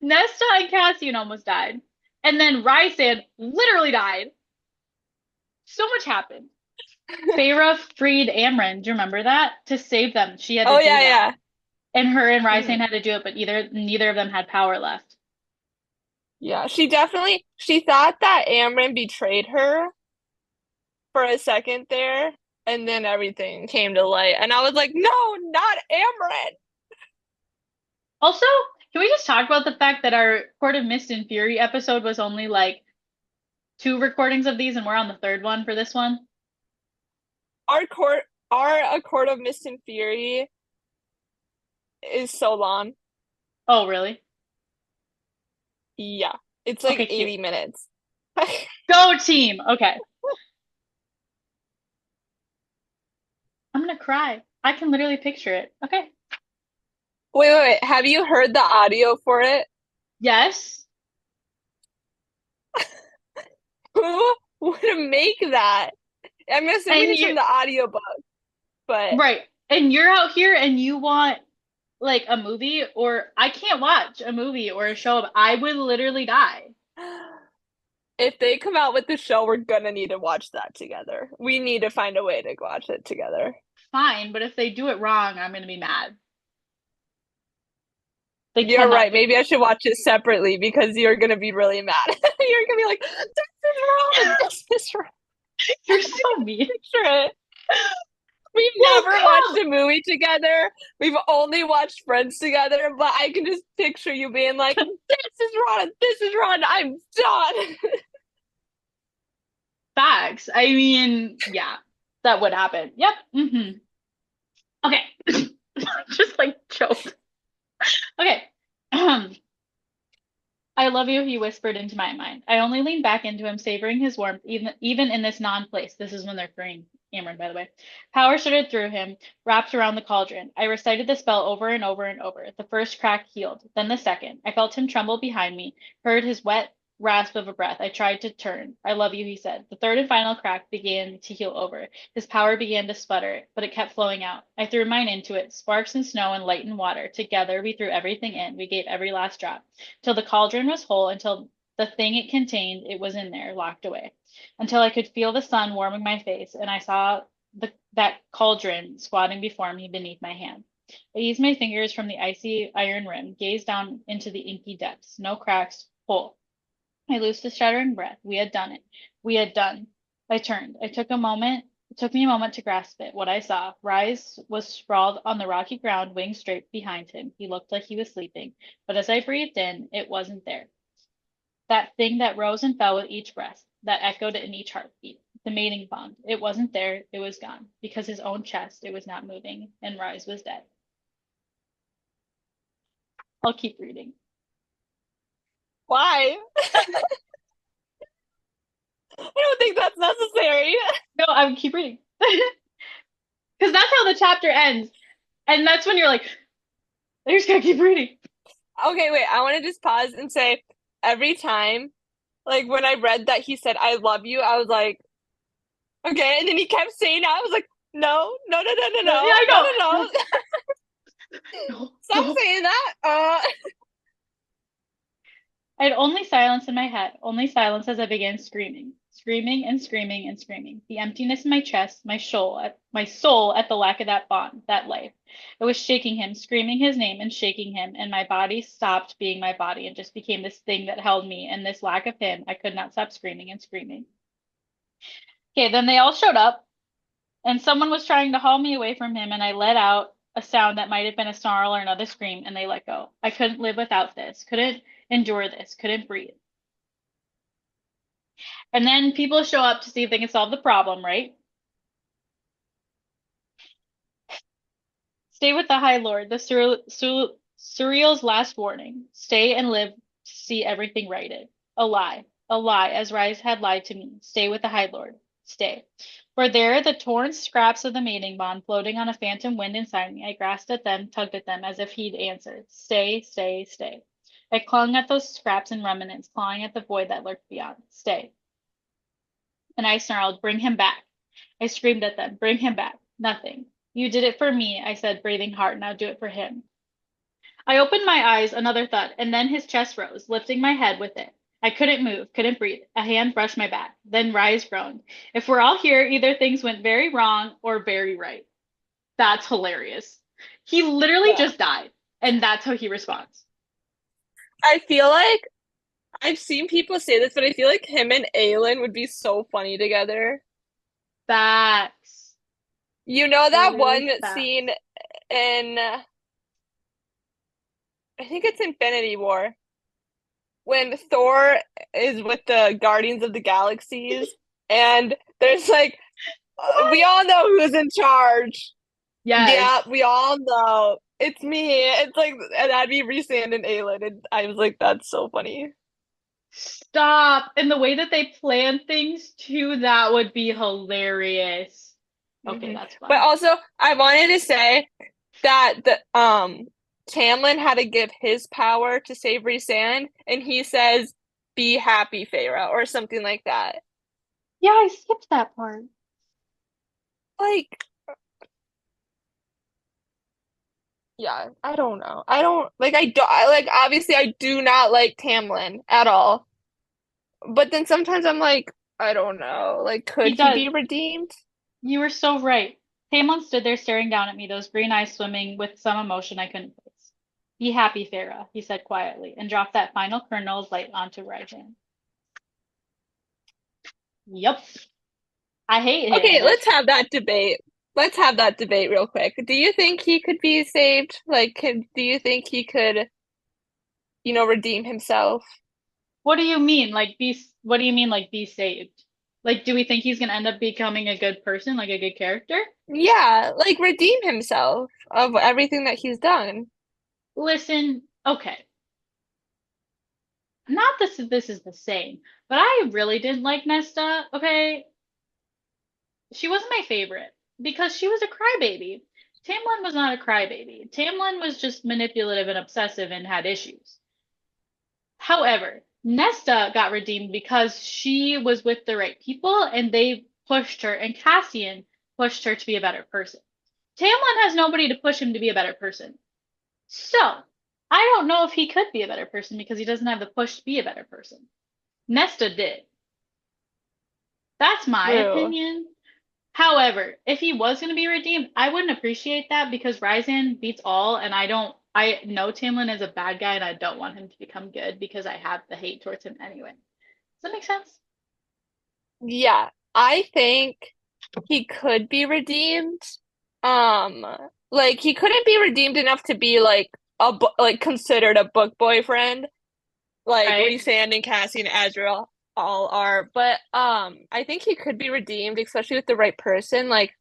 [SPEAKER 1] Nesta and Cassian almost died. And then Rysand literally died. So much happened. Feyre freed Amren. Do you remember that? To save them, she had to
[SPEAKER 2] Oh
[SPEAKER 1] do
[SPEAKER 2] yeah,
[SPEAKER 1] that.
[SPEAKER 2] yeah.
[SPEAKER 1] And her and
[SPEAKER 2] Mhm.
[SPEAKER 1] Rysand had to do it, but neither of them had power left.
[SPEAKER 2] Yeah, she thought that Amryn betrayed her for a second there, and then everything came to light. And I was like, no, not Amryn.
[SPEAKER 1] Also, can we just talk about the fact that our Court of Mist and Fury episode was only like two recordings of these, and we're on the third one for this one?
[SPEAKER 2] Our A Court of Mist and Fury is so long.
[SPEAKER 1] Oh, really?
[SPEAKER 2] Yeah. It's like
[SPEAKER 1] Okay, cute.
[SPEAKER 2] 80 minutes.
[SPEAKER 1] Go team. Okay. I'm gonna cry. I can literally picture it. Okay.
[SPEAKER 2] Wait. Have you heard the audio for it?
[SPEAKER 1] Yes.
[SPEAKER 2] Who would make that? I'm assuming
[SPEAKER 1] And
[SPEAKER 2] it's
[SPEAKER 1] you
[SPEAKER 2] from the audiobook, but
[SPEAKER 1] right. And you're out here and you want like a movie or I can't watch a movie or a show. I would literally die.
[SPEAKER 2] if they come out with the show, we're gonna need to watch that together. We need to find a way to watch it together.
[SPEAKER 1] Fine, but if they do it wrong, I'm gonna be mad. They
[SPEAKER 2] You're
[SPEAKER 1] cannot
[SPEAKER 2] right.
[SPEAKER 1] do it.
[SPEAKER 2] Maybe I should watch it separately because you're gonna be really mad. You're gonna be like, "This is wrong. This is wrong."
[SPEAKER 1] You're so mean.
[SPEAKER 2] Picture it. We've
[SPEAKER 1] Well,
[SPEAKER 2] never watched
[SPEAKER 1] come.
[SPEAKER 2] a movie together. We've only watched Friends together, but I can just picture you being like, "This is wrong. This is wrong. I'm done."
[SPEAKER 1] Facts. I mean, yeah, that would happen. Yep. Okay. Just like choked. Okay. I love you, he whispered into my mind. I only leaned back into him, savoring his warmth, even in this non-place. This is when they're freeing Cameron, by the way. Power shuddered through him, wrapped around the cauldron. I recited the spell over and over and over. The first crack healed, then the second. I felt him tremble behind me, heard his wet rasp of a breath. I tried to turn. I love you, he said. The third and final crack began to heal over. His power began to sputter, but it kept flowing out. I threw mine into it, sparks and snow and light and water. Together we threw everything in. We gave every last drop till the cauldron was whole, until the thing it contained, it was in there, locked away, until I could feel the sun warming my face, and I saw that cauldron squatting before me beneath my hand. I eased my fingers from the icy iron rim, gazed down into the inky depths, no cracks, whole. I loosed a shuddering breath. We had done it. We had done. I turned. It took me a moment to grasp it. What I saw. Rise was sprawled on the rocky ground, wings draped behind him. He looked like he was sleeping, but as I breathed in, it wasn't there. That thing that rose and fell with each breath, that echoed in each heartbeat. The mating bond. It wasn't there. It was gone. Because his own chest, it was not moving, and Rise was dead. I'll keep reading.
[SPEAKER 2] Why? I don't think that's necessary.
[SPEAKER 1] No, I would keep reading. Because that's how the chapter ends. And that's when you're like, I just gotta keep reading.
[SPEAKER 2] Okay, wait. I want to just pause and say every time, like when I read that he said, "I love you," I was like, okay. And then he kept saying it. I was like, no, no, no, no, no,
[SPEAKER 1] Yeah,
[SPEAKER 2] no,
[SPEAKER 1] I
[SPEAKER 2] no,
[SPEAKER 1] know.
[SPEAKER 2] no, no.
[SPEAKER 1] No,
[SPEAKER 2] Stop
[SPEAKER 1] no.
[SPEAKER 2] saying that.
[SPEAKER 1] I had only silence in my head, only silence as I began screaming, screaming and screaming and screaming. The emptiness in my chest, my soul at the lack of that bond, that life. I was shaking him, screaming his name and shaking him, and my body stopped being my body and just became this thing that held me. And this lack of him, I could not stop screaming and screaming. Okay, then they all showed up, and someone was trying to haul me away from him, and I let out a sound that might have been a snarl or another scream, and they let go. I couldn't live without this, couldn't endure this, couldn't breathe. And then people show up to see if they can solve the problem, right? Stay with the High Lord, the Surreal's last warning. Stay and live to see everything righted. A lie, as Rise had lied to me. Stay with the High Lord. Stay. For there, the torn scraps of the mating bond floating on a phantom wind inside me. I grasped at them, tugged at them, as if he'd answered. Stay, stay, stay. I clung at those scraps and remnants, clawing at the void that lurked beyond. Stay. And I snarled, bring him back. I screamed at them, bring him back. Nothing. You did it for me, I said, breathing hard. Now do it for him. I opened my eyes, another thud, and then his chest rose, lifting my head with it. I couldn't move, couldn't breathe. A hand brushed my back. Then Rise groaned. If we're all here, either things went very wrong or very right. That's hilarious. He literally
[SPEAKER 2] Yeah.
[SPEAKER 1] just died, and that's how he responds.
[SPEAKER 2] I feel like I've seen people say this, but I feel like him and Aelin would be so funny together.
[SPEAKER 1] Facts.
[SPEAKER 2] You know that
[SPEAKER 1] Literally
[SPEAKER 2] one scene
[SPEAKER 1] facts.
[SPEAKER 2] in, I think it's Infinity War, when Thor is with the Guardians of the Galaxies, and there's like, we
[SPEAKER 1] What?
[SPEAKER 2] all know who's in charge. Yeah,
[SPEAKER 1] Yes.
[SPEAKER 2] we all know. It's me. It's like, and that'd be Rhysand and Aelin. And I was like, that's so funny.
[SPEAKER 1] Stop. And the way that they plan things too, that would be hilarious. Okay,
[SPEAKER 2] Hmm.
[SPEAKER 1] that's
[SPEAKER 2] But
[SPEAKER 1] fun.
[SPEAKER 2] also, I wanted to say that the Tamlin had to give his power to save Rhysand, and he says, "Be happy, Feyre," or something like that.
[SPEAKER 1] Yeah, I skipped that part.
[SPEAKER 2] Like, yeah, I don't know. I don't like. I do. I like. Obviously, I do not like Tamlin at all. But then sometimes I'm like, I don't know. Like,
[SPEAKER 1] He
[SPEAKER 2] could he
[SPEAKER 1] does.
[SPEAKER 2] be redeemed?
[SPEAKER 1] You were so right. Tamlin stood there staring down at me, those green eyes swimming with some emotion I couldn't place. Be happy, Farah, he said quietly, and dropped that final kernel of light onto Ryjan. Yup. I hate
[SPEAKER 2] Okay,
[SPEAKER 1] him.
[SPEAKER 2] let's have that debate. Let's have that debate real quick. Do you think he could be saved? Like, do you think he could, redeem himself?
[SPEAKER 1] What do you mean? What do you mean, like, be saved? Like, do we think he's gonna end up becoming a good person, like a good character?
[SPEAKER 2] Yeah, like redeem himself of everything that he's done.
[SPEAKER 1] Listen, okay. Not this is the same, but I really didn't like Nesta, okay? She wasn't my favorite because she was a crybaby. Tamlin was not a crybaby. Tamlin was just manipulative and obsessive and had issues. However, Nesta got redeemed because she was with the right people and they pushed her, and Cassian pushed her to be a better person. Tamlin has nobody to push him to be a better person. So, I don't know if he could be a better person because he doesn't have the push to be a better person. Nesta did. That's my
[SPEAKER 2] True.
[SPEAKER 1] opinion. However, if he was going to be redeemed, I wouldn't appreciate that because Ryzen beats all, and I know Tamlin is a bad guy, and I don't want him to become good because I have the hate towards him anyway. Does that make sense?
[SPEAKER 2] Yeah, I think he could be redeemed. Um, like he couldn't be redeemed enough to be like like considered a book boyfriend, like
[SPEAKER 1] Right?
[SPEAKER 2] Rhysand and Cassie and Azriel all are. But I think he could be redeemed, especially with the right person. Like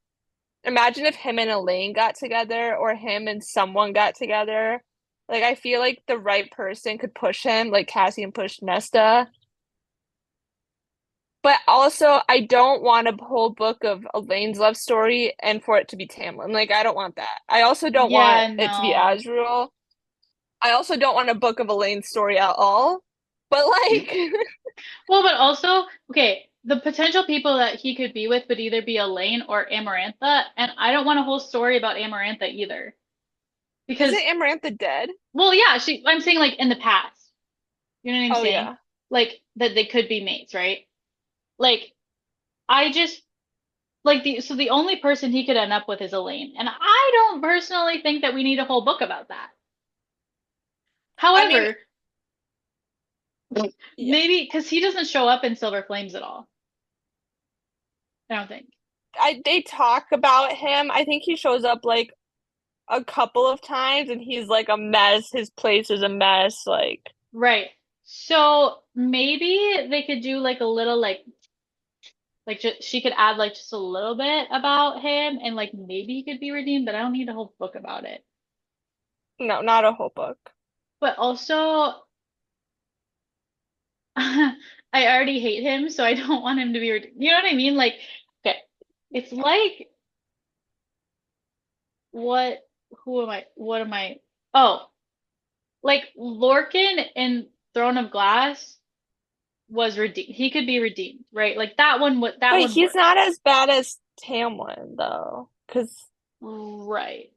[SPEAKER 2] imagine if him and Elaine got together or him and someone got together. Like I feel like the right person could push him, like Cassian pushed Nesta. But also, I don't want a whole book of Elaine's love story and for it to be Tamlin. Like, I don't want that. I also don't want
[SPEAKER 1] Yeah,
[SPEAKER 2] it to be
[SPEAKER 1] no.
[SPEAKER 2] Azriel. I also don't want a book of Elaine's story at all. But like,
[SPEAKER 1] Well, but also, okay, the potential people that he could be with would either be Elaine or Amarantha, and I don't want a whole story about Amarantha either.
[SPEAKER 2] isn't
[SPEAKER 1] Because,
[SPEAKER 2] Amarantha dead?
[SPEAKER 1] well, yeah, I'm saying like in the past. You know what I'm
[SPEAKER 2] Oh
[SPEAKER 1] saying?
[SPEAKER 2] yeah.
[SPEAKER 1] Like that they could be mates, right? Like I just the only person he could end up with is Elaine, and I don't personally think that we need a whole book about that.
[SPEAKER 2] I mean,
[SPEAKER 1] However,
[SPEAKER 2] yeah.
[SPEAKER 1] maybe because he doesn't show up in Silver Flames at all. I don't think.
[SPEAKER 2] They talk about him. I think he shows up like a couple of times and he's like a mess. His place is a mess. Like,
[SPEAKER 1] Right. So maybe they could do like a little just she could add like just a little bit about him and like maybe he could be redeemed, but I don't need a whole book about it.
[SPEAKER 2] no, not a whole book.
[SPEAKER 1] But also I already hate him, so I don't want him to be redeemed. You know what I mean? Like, okay, it's like what? Who am I? What am I? Oh, like Lorcan in Throne of Glass was redeemed. He could be redeemed, right? Like that
[SPEAKER 2] But
[SPEAKER 1] one
[SPEAKER 2] he's
[SPEAKER 1] works.
[SPEAKER 2] not as bad as Tamlin though, because
[SPEAKER 1] Right.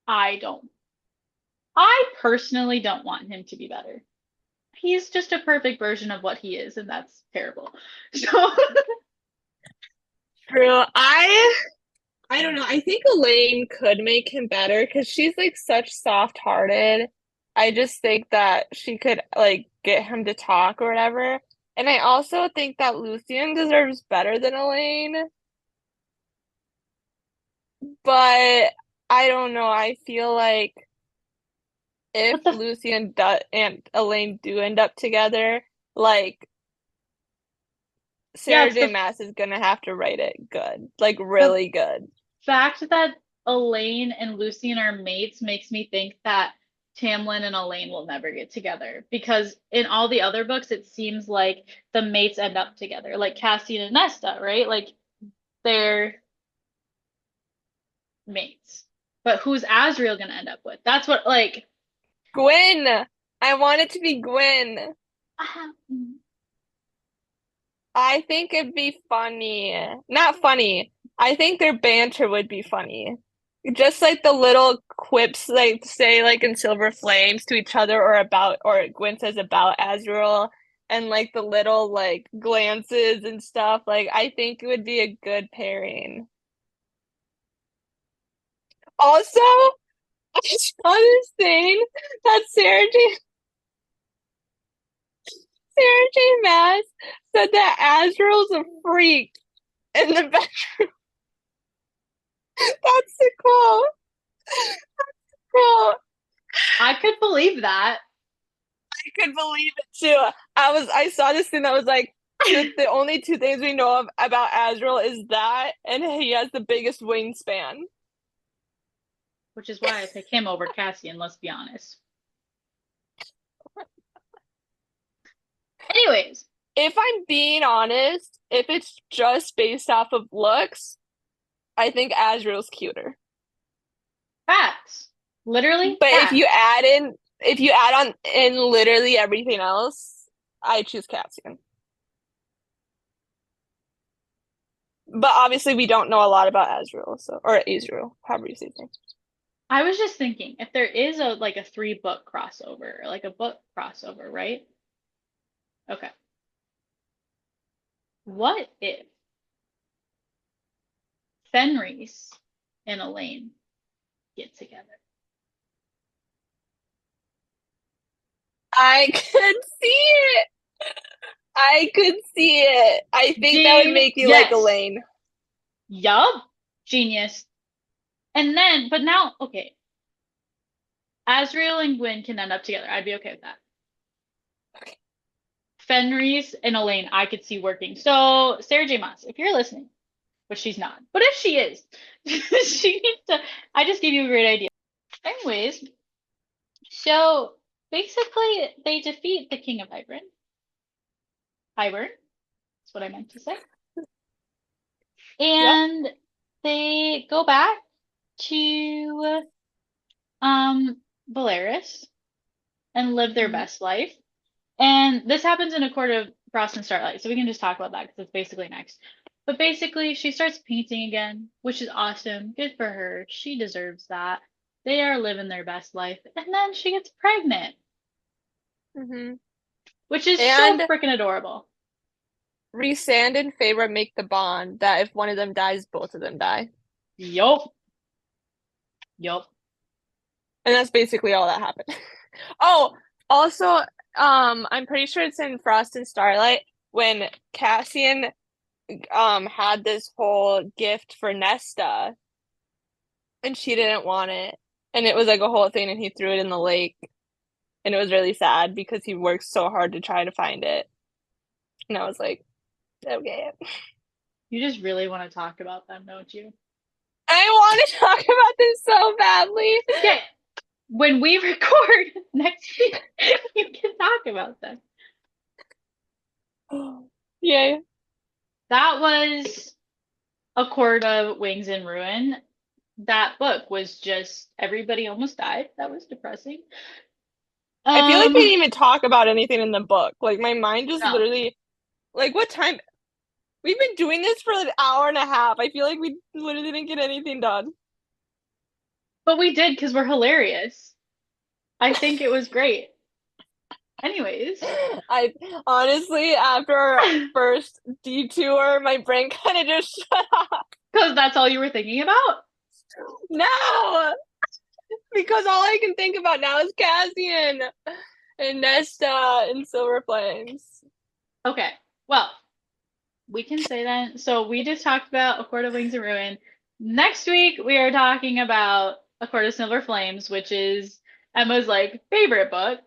[SPEAKER 1] I don't. I personally don't want him to be better. He's just a perfect version of what he is, and that's terrible. So,
[SPEAKER 2] true. I don't know. I think Elaine could make him better because she's like such soft-hearted. I just think that she could like get him to talk or whatever. And I also think that Lucian deserves better than Elaine, but I don't know. I feel like if
[SPEAKER 1] but the
[SPEAKER 2] Lucian and Elaine do end up together, like
[SPEAKER 1] yeah,
[SPEAKER 2] Sarah
[SPEAKER 1] it's
[SPEAKER 2] J. Maas is gonna have to write it good, like
[SPEAKER 1] the
[SPEAKER 2] really good.
[SPEAKER 1] fact that Elaine and Lucian are mates makes me think that Tamlin and Elaine will never get together because in all the other books it seems like the mates end up together, like Cassian and Nesta, right? Like they're mates. But who's Azriel gonna end up with? That's what like.
[SPEAKER 2] Gwen. I want it to be Gwen. I think it'd be funny. Not funny. I think their banter would be funny. Just like the little quips like say like in Silver Flames to each other or Gwen says about Azrael and like the little like glances and stuff. Like I think it would be a good pairing. Also, I saw this thing that Sarah J. Maas said that Azrael's a freak in the bedroom. That's the quote. Quote.
[SPEAKER 1] I could believe that.
[SPEAKER 2] I could believe it too. I saw this thing that was like the only two things we know of about Azrael is that and he has the biggest wingspan.
[SPEAKER 1] Which is why I pick him over Cassian, let's be honest. Anyways,
[SPEAKER 2] If I'm being honest, if it's just based off of looks, I think Azrael's cuter.
[SPEAKER 1] facts. Literally
[SPEAKER 2] But
[SPEAKER 1] facts.
[SPEAKER 2] if you add on in literally everything else, I choose Cassian. But obviously we don't know a lot about Azrael, so or Azrael, however you say his name.
[SPEAKER 1] I was just thinking, if there is a like a 3 book crossover, or like a book crossover, right? Okay. What if Fenris and Elaine get together?
[SPEAKER 2] I could see it. I could see it. I think that would
[SPEAKER 1] Ding,
[SPEAKER 2] make you like
[SPEAKER 1] yes.
[SPEAKER 2] Elaine.
[SPEAKER 1] Yup. Genius. And then, but now, okay, Azriel and Gwyn can end up together. I'd be okay with that.
[SPEAKER 2] Okay.
[SPEAKER 1] Fenris and Elaine, I could see working. So, Sarah J. Maas, if you're listening, but she's not. But if she is, she needs to. I just gave you a great idea. Anyways, so basically, they defeat the King of Hybern. Hybern, that's what I meant to say.
[SPEAKER 2] Yep.
[SPEAKER 1] And they go back to Valeris and live their
[SPEAKER 2] Mhm.
[SPEAKER 1] best life. And this happens in A Court of Frost and Starlight, so we can just talk about that because it's basically next. But basically, she starts painting again, which is awesome. Good for her. She deserves that. They are living their best life. And then she gets pregnant,
[SPEAKER 2] Mhm.
[SPEAKER 1] which is so
[SPEAKER 2] And
[SPEAKER 1] freaking adorable.
[SPEAKER 2] Rhysand and Feyre make the bond that if one of them dies, both of them die.
[SPEAKER 1] Yup. Yup.
[SPEAKER 2] And that's basically all that happened. Oh, also, I'm pretty sure it's in Frost and Starlight when Cassian had this whole gift for Nesta and she didn't want it. And it was like a whole thing and he threw it in the lake. And it was really sad because he worked so hard to try to find it. And I was like, okay.
[SPEAKER 1] You just really want to talk about them, don't you?
[SPEAKER 2] I want to talk about this so badly.
[SPEAKER 1] Okay. When we record next week, you can talk about them.
[SPEAKER 2] Yay.
[SPEAKER 1] That was A Court of Wings and Ruin. That book was just everybody almost died. That was depressing.
[SPEAKER 2] I feel like we
[SPEAKER 1] Um,
[SPEAKER 2] didn't even talk about anything in the book. Like my mind just
[SPEAKER 1] no,
[SPEAKER 2] literally like what time we've been doing this for an hour and a half. I feel like we literally didn't get anything done.
[SPEAKER 1] but we did because we're hilarious. I think it was great. Anyways,
[SPEAKER 2] I honestly, after our first detour, my brain kind of just shut off.
[SPEAKER 1] because that's all you were thinking about.
[SPEAKER 2] No, because all I can think about now is Cassian and Nesta and Silver Flames.
[SPEAKER 1] Okay, well, we can say then. So we just talked about A Court of Wings and Ruin. Next week we are talking about A Court of Silver Flames, which is Emma's like favorite book.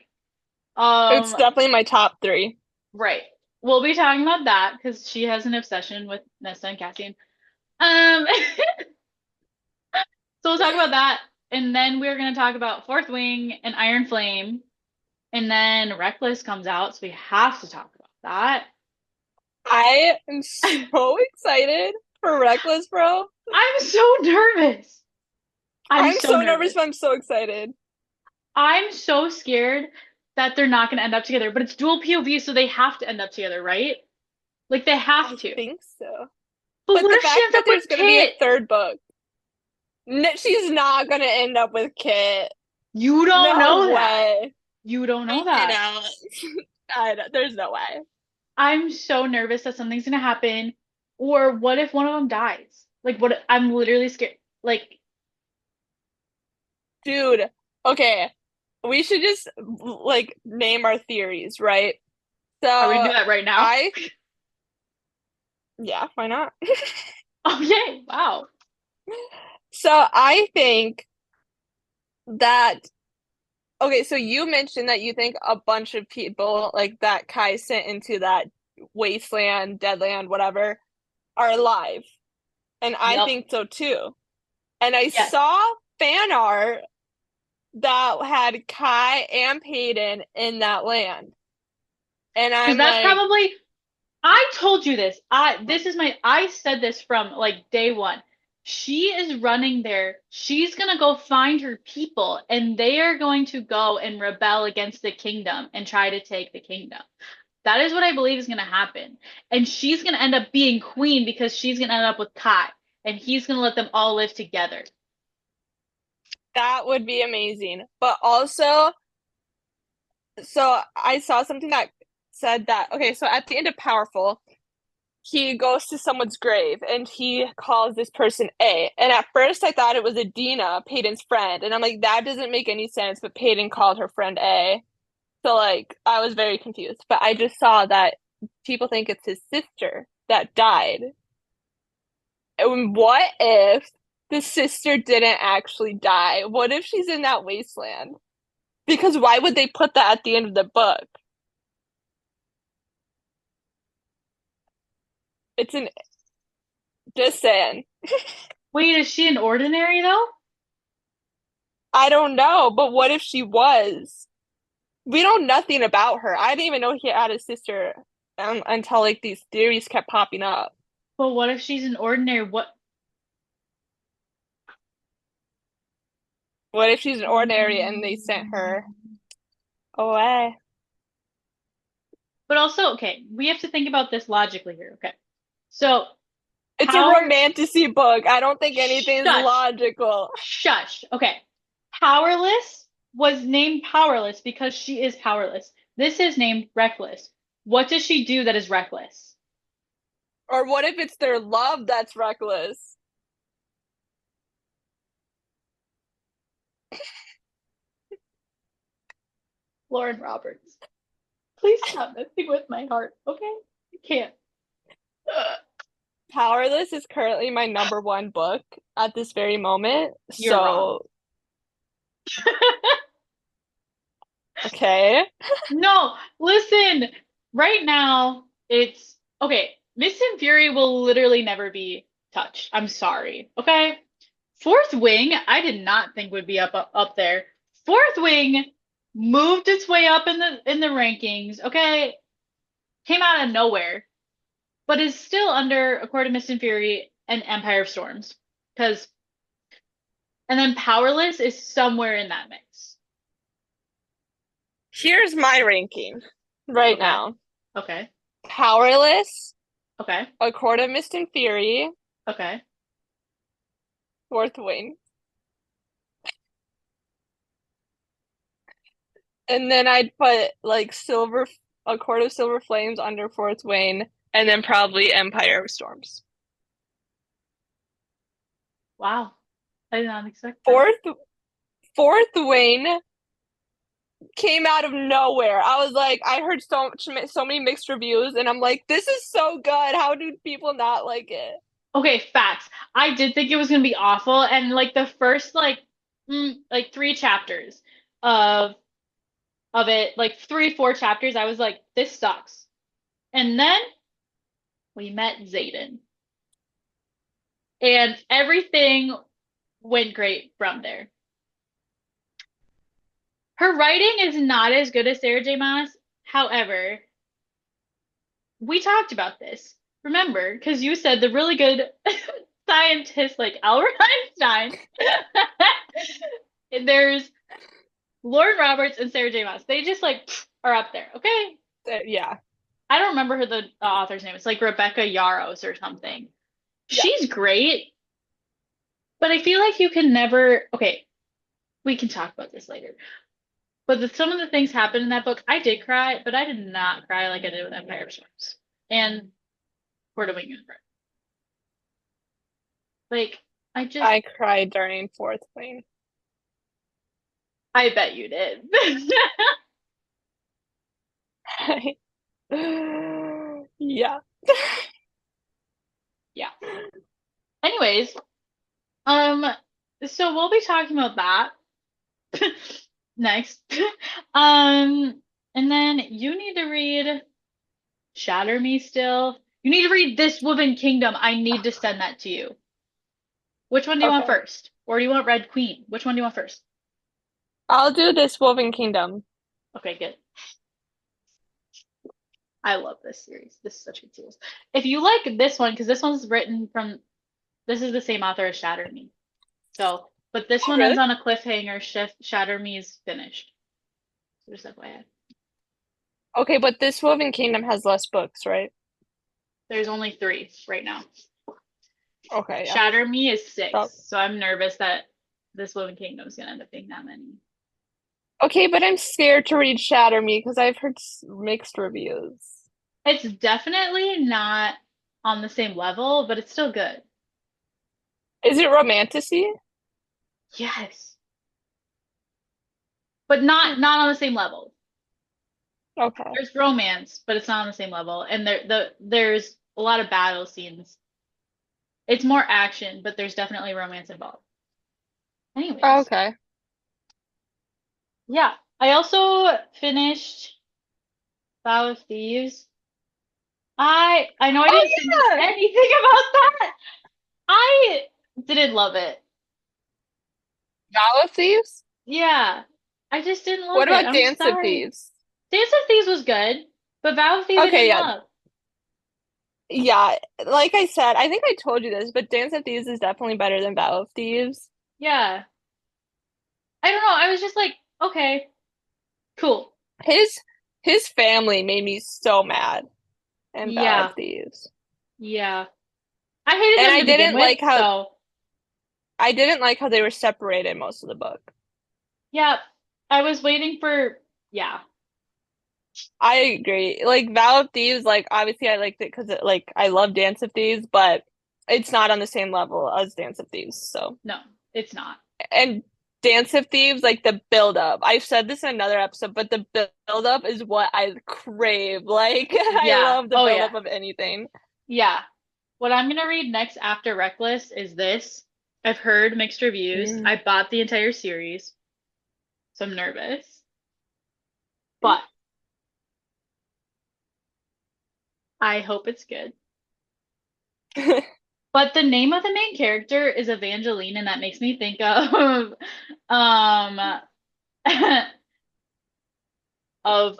[SPEAKER 2] It's
[SPEAKER 1] Um,
[SPEAKER 2] definitely my top three.
[SPEAKER 1] right. We'll be talking about that because she has an obsession with Nesta and Cassian. Um, so we'll talk about that, and then we're gonna talk about Fourth Wing and Iron Flame, and then Reckless comes out, so we have to talk about that.
[SPEAKER 2] I am so excited for Reckless, bro.
[SPEAKER 1] I'm so nervous. I'm
[SPEAKER 2] I'm
[SPEAKER 1] so
[SPEAKER 2] so nervous,
[SPEAKER 1] nervous.
[SPEAKER 2] but I'm so excited.
[SPEAKER 1] I'm so scared that they're not going to end up together, but it's dual POV, so they have to end up together, right? Like they have
[SPEAKER 2] I
[SPEAKER 1] to.
[SPEAKER 2] think so.
[SPEAKER 1] But
[SPEAKER 2] But
[SPEAKER 1] what
[SPEAKER 2] the
[SPEAKER 1] if she
[SPEAKER 2] fact
[SPEAKER 1] ends
[SPEAKER 2] that
[SPEAKER 1] up with
[SPEAKER 2] there's going to be a
[SPEAKER 1] Kit?
[SPEAKER 2] third book, no, she's not going to end up with Kit.
[SPEAKER 1] You don't
[SPEAKER 2] No
[SPEAKER 1] know that.
[SPEAKER 2] way.
[SPEAKER 1] You don't know
[SPEAKER 2] I
[SPEAKER 1] that.
[SPEAKER 2] know. There's no way.
[SPEAKER 1] I'm so nervous that something's going to happen. Or what if one of them dies? Like what I'm literally scared. Like,
[SPEAKER 2] Dude, okay. We should just like name our theories, right?
[SPEAKER 1] are we gonna
[SPEAKER 2] So
[SPEAKER 1] do that right now?
[SPEAKER 2] I, yeah, why not?
[SPEAKER 1] Okay, wow.
[SPEAKER 2] So I think that, okay, so you mentioned that you think a bunch of people like that Kai sent into that wasteland, deadland, whatever, are alive. And I
[SPEAKER 1] Yep.
[SPEAKER 2] think so too. And I
[SPEAKER 1] Yes.
[SPEAKER 2] saw fan art that had Kai and Peyton in that land. And
[SPEAKER 1] Because
[SPEAKER 2] I'm
[SPEAKER 1] that's
[SPEAKER 2] like,
[SPEAKER 1] probably I told you this. I said this from like day one. She is running there. She's gonna go find her people, and they are going to go and rebel against the kingdom and try to take the kingdom. That is what I believe is gonna happen. And she's gonna end up being queen because she's gonna end up with Kai, and he's gonna let them all live together.
[SPEAKER 2] that would be amazing. But also, so I saw something that said that, okay, so at the end of Powerful, he goes to someone's grave and he calls this person A. And at first I thought it was Adina, Peyton's friend. And I'm like, that doesn't make any sense, but Peyton called her friend A. So like I was very confused. But I just saw that people think it's his sister that died. And what if the sister didn't actually die? What if she's in that wasteland? Because why would they put that at the end of the book? It's an just saying.
[SPEAKER 1] Wait, is she an ordinary though?
[SPEAKER 2] I don't know, but what if she was? We know nothing about her. I didn't even know he had a sister until like these theories kept popping up.
[SPEAKER 1] But what if she's an ordinary? What?
[SPEAKER 2] What if she's an ordinary and they sent her away?
[SPEAKER 1] But also, okay, we have to think about this logically here. Okay. So
[SPEAKER 2] It's a
[SPEAKER 1] power,
[SPEAKER 2] romantasy book. I don't think anything's
[SPEAKER 1] shush,
[SPEAKER 2] logical.
[SPEAKER 1] shush. Okay. Powerless was named powerless because she is powerless. This is named reckless. What does she do that is reckless?
[SPEAKER 2] Or what if it's their love that's reckless?
[SPEAKER 1] Lauren Roberts. Please stop messing with my heart, okay? I can't. Ugh.
[SPEAKER 2] Powerless is currently my number one book at this very moment.
[SPEAKER 1] You're wrong.
[SPEAKER 2] So, okay.
[SPEAKER 1] No, listen. Right now, it's okay. Miss and Fury will literally never be touched. I'm sorry. Okay. Fourth Wing, I did not think would be up there. Fourth Wing moved its way up in the rankings. Okay, came out of nowhere, but is still under A Court of Mist and Fury and Empire of Storms. Because and then Powerless is somewhere in that mix.
[SPEAKER 2] Here's my ranking right
[SPEAKER 1] Okay,
[SPEAKER 2] now.
[SPEAKER 1] okay,
[SPEAKER 2] Powerless,
[SPEAKER 1] okay,
[SPEAKER 2] A Court of Mist and Fury,
[SPEAKER 1] okay.
[SPEAKER 2] Fourth Wing. And then I'd put like A Court of Silver Flames under Fourth Wing, and then probably Empire of Storms.
[SPEAKER 1] Wow, I did not expect that.
[SPEAKER 2] Fourth Fourth Wing came out of nowhere. I was like, I heard so many mixed reviews, and I'm like, this is so good. How do people not like it?
[SPEAKER 1] Okay, facts. I did think it was gonna be awful, and like the first like three chapters of it, like three, four chapters, I was like, this sucks. And then we met Zayden, and everything went great from there. Her writing is not as good as Sarah J. Maas. However, we talked about this. Remember, because you said the really good scientists like Albert Einstein. There's Lauren Roberts and Sarah J. Maas. They just like are up there. Okay.
[SPEAKER 2] Yeah.
[SPEAKER 1] I don't remember who the author's name is. Like Rebecca Yarros or something.
[SPEAKER 2] Yeah.
[SPEAKER 1] She's great, but I feel like you can never. Okay, we can talk about this later. But some of the things happened in that book, I did cry, but I did not cry like I did with Empire of Storms and Court of Wing and Fire. Like, I just,
[SPEAKER 2] I cried during Fourth Wing.
[SPEAKER 1] I bet you did.
[SPEAKER 2] Yeah.
[SPEAKER 1] Yeah. Anyways, um, so we'll be talking about that next. And then you need to read Shatter Me still. You need to read This Woven Kingdom. I need to send that to you. Which one do you want
[SPEAKER 2] Okay.
[SPEAKER 1] first? Or do you want Red Queen? Which one do you want first?
[SPEAKER 2] I'll do this Woven Kingdom.
[SPEAKER 1] Okay, good. I love this series. This is such a good series. If you like this one, because this one's written from, this is the same author as Shatter Me. So, but this
[SPEAKER 2] Oh,
[SPEAKER 1] one ends
[SPEAKER 2] really?
[SPEAKER 1] on a cliffhanger. Shatter Me is finished. So just FYI.
[SPEAKER 2] Okay, but this Woven Kingdom has less books, right?
[SPEAKER 1] There's only three right now.
[SPEAKER 2] Okay, yeah.
[SPEAKER 1] Shatter Me is six.
[SPEAKER 2] So,
[SPEAKER 1] So I'm nervous that this Woven Kingdom is gonna end up being that many.
[SPEAKER 2] okay, but I'm scared to read Shatter Me because I've heard mixed reviews.
[SPEAKER 1] It's definitely not on the same level, but it's still good.
[SPEAKER 2] Is it romanticy?
[SPEAKER 1] Yes. But
[SPEAKER 2] Hmm.
[SPEAKER 1] not on the same level.
[SPEAKER 2] Okay.
[SPEAKER 1] There's romance, but it's not on the same level. And there's a lot of battle scenes. It's more action, but there's definitely romance involved. Anyways,
[SPEAKER 2] Okay.
[SPEAKER 1] yeah. I also finished Vow of Thieves. I know I
[SPEAKER 2] Oh
[SPEAKER 1] didn't finish
[SPEAKER 2] yeah!
[SPEAKER 1] anything about that. I didn't love it.
[SPEAKER 2] Vow of Thieves?
[SPEAKER 1] Yeah. I just didn't love
[SPEAKER 2] What
[SPEAKER 1] it.
[SPEAKER 2] about
[SPEAKER 1] I'm
[SPEAKER 2] Dance of
[SPEAKER 1] sorry.
[SPEAKER 2] Thieves?
[SPEAKER 1] Dance of Thieves was good, but Vow of Thieves I
[SPEAKER 2] Okay,
[SPEAKER 1] didn't
[SPEAKER 2] yeah.
[SPEAKER 1] love.
[SPEAKER 2] Yeah, like I said, I think I told you this, but Dance of Thieves is definitely better than Vow of Thieves.
[SPEAKER 1] Yeah. I don't know. I was just like, okay, cool.
[SPEAKER 2] His his family made me so mad in Vow of
[SPEAKER 1] Yeah.
[SPEAKER 2] Thieves.
[SPEAKER 1] Yeah. I hated
[SPEAKER 2] And
[SPEAKER 1] them to begin with, so
[SPEAKER 2] I didn't like how they were separated most of the book.
[SPEAKER 1] yeah, I was waiting for yeah.
[SPEAKER 2] I agree. Like Vow of Thieves, like obviously I liked it because like I love Dance of Thieves, but it's not on the same level as Dance of Thieves. So
[SPEAKER 1] No, it's not.
[SPEAKER 2] and Dance of Thieves, like the build up. I've said this in another episode, but the build up is what I crave. Like I
[SPEAKER 1] Yeah.
[SPEAKER 2] love the
[SPEAKER 1] Oh
[SPEAKER 2] build
[SPEAKER 1] yeah.
[SPEAKER 2] up of anything.
[SPEAKER 1] Yeah. What I'm gonna read next after Reckless is this. I've heard mixed reviews.
[SPEAKER 2] Mm.
[SPEAKER 1] I bought the entire series, so I'm nervous. But I hope it's good. But the name of the main character is Evangeline, and that makes me think of um of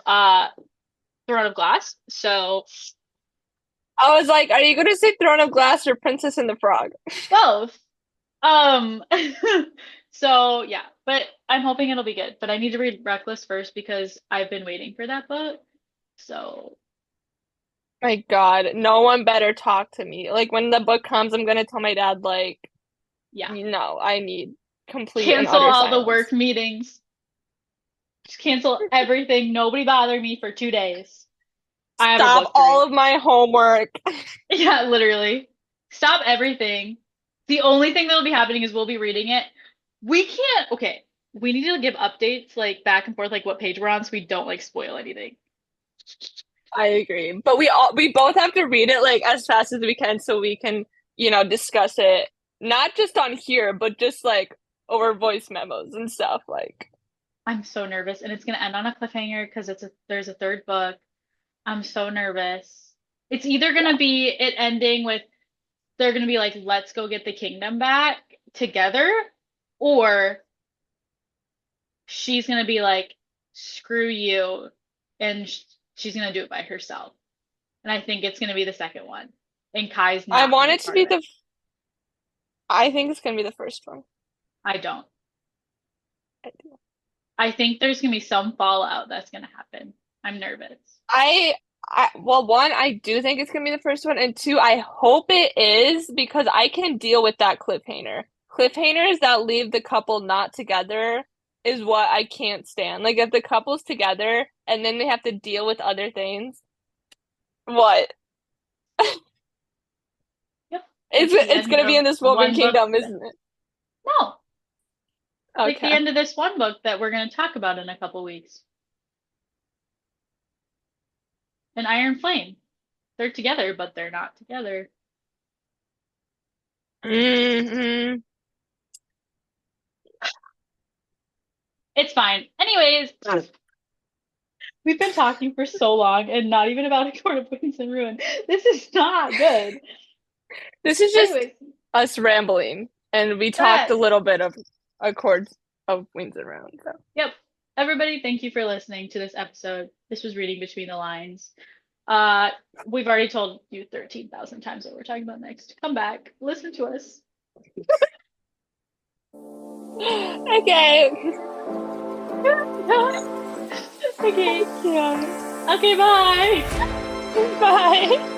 [SPEAKER 1] Throne of Glass. So
[SPEAKER 2] I was like, are you gonna say Throne of Glass or Princess and the Frog?
[SPEAKER 1] both. Um so yeah, but I'm hoping it'll be good. But I need to read Reckless first because I've been waiting for that book. So
[SPEAKER 2] My God, no one better talk to me. Like when the book comes, I'm gonna tell my dad, like,
[SPEAKER 1] yeah.
[SPEAKER 2] you know, I need complete and
[SPEAKER 1] Cancel
[SPEAKER 2] utter
[SPEAKER 1] all the work
[SPEAKER 2] silence.
[SPEAKER 1] meetings. Just cancel everything. Nobody bother me for 2 days. I have a
[SPEAKER 2] Stop
[SPEAKER 1] book to
[SPEAKER 2] all
[SPEAKER 1] read.
[SPEAKER 2] of my homework.
[SPEAKER 1] Yeah, literally. Stop everything. The only thing that'll be happening is we'll be reading it. We can't, okay. We need to give updates like back and forth, like what page we're on, so we don't like spoil anything.
[SPEAKER 2] I agree. But we both have to read it like as fast as we can so we can, you know, discuss it not just on here, but just like over voice memos and stuff like.
[SPEAKER 1] I'm so nervous, and it's gonna end on a cliffhanger because there's a third book. I'm so nervous. It's either
[SPEAKER 2] Yeah.
[SPEAKER 1] gonna be it ending with they're gonna be like, let's go get the kingdom back together, or she's gonna be like, screw you, and she's gonna do it by herself. And I think it's gonna be the second one. And Kai's
[SPEAKER 2] I
[SPEAKER 1] not gonna
[SPEAKER 2] want
[SPEAKER 1] be
[SPEAKER 2] it to
[SPEAKER 1] part
[SPEAKER 2] be
[SPEAKER 1] of it.
[SPEAKER 2] I think it's gonna be the first one.
[SPEAKER 1] I don't.
[SPEAKER 2] I do.
[SPEAKER 1] I think there's gonna be some fallout that's gonna happen. I'm nervous.
[SPEAKER 2] I, well, one, I do think it's gonna be the first one, and two, I hope it is because I can deal with that cliffhanger. Cliffhangers that leave the couple not together is what I can't stand. Like if the couple's together and then they have to deal with other things, what?
[SPEAKER 1] Yep.
[SPEAKER 2] It's
[SPEAKER 1] Like the
[SPEAKER 2] it's
[SPEAKER 1] end
[SPEAKER 2] gonna be
[SPEAKER 1] of
[SPEAKER 2] in this woman
[SPEAKER 1] one book.
[SPEAKER 2] kingdom, isn't it?
[SPEAKER 1] No, like the
[SPEAKER 2] Okay.
[SPEAKER 1] end of this one book that we're gonna talk about in a couple weeks. An Iron Flame. They're together, but they're not together.
[SPEAKER 2] Hmm.
[SPEAKER 1] It's fine. Anyways, we've been talking for so long and not even about A Court of Winds and Ruin. This is not good.
[SPEAKER 2] This is just
[SPEAKER 1] Anyways,
[SPEAKER 2] us rambling, and we talked a
[SPEAKER 1] that
[SPEAKER 2] little bit of Accords of Wings and Rounds. So.
[SPEAKER 1] yep. Everybody, thank you for listening to this episode. This was Reading Between the Lines. We've already told you 13,000 times what we're talking about next. Come back, listen to us.
[SPEAKER 2] Okay.
[SPEAKER 1] Okay.
[SPEAKER 2] Yeah.
[SPEAKER 1] Okay, bye.
[SPEAKER 2] Bye.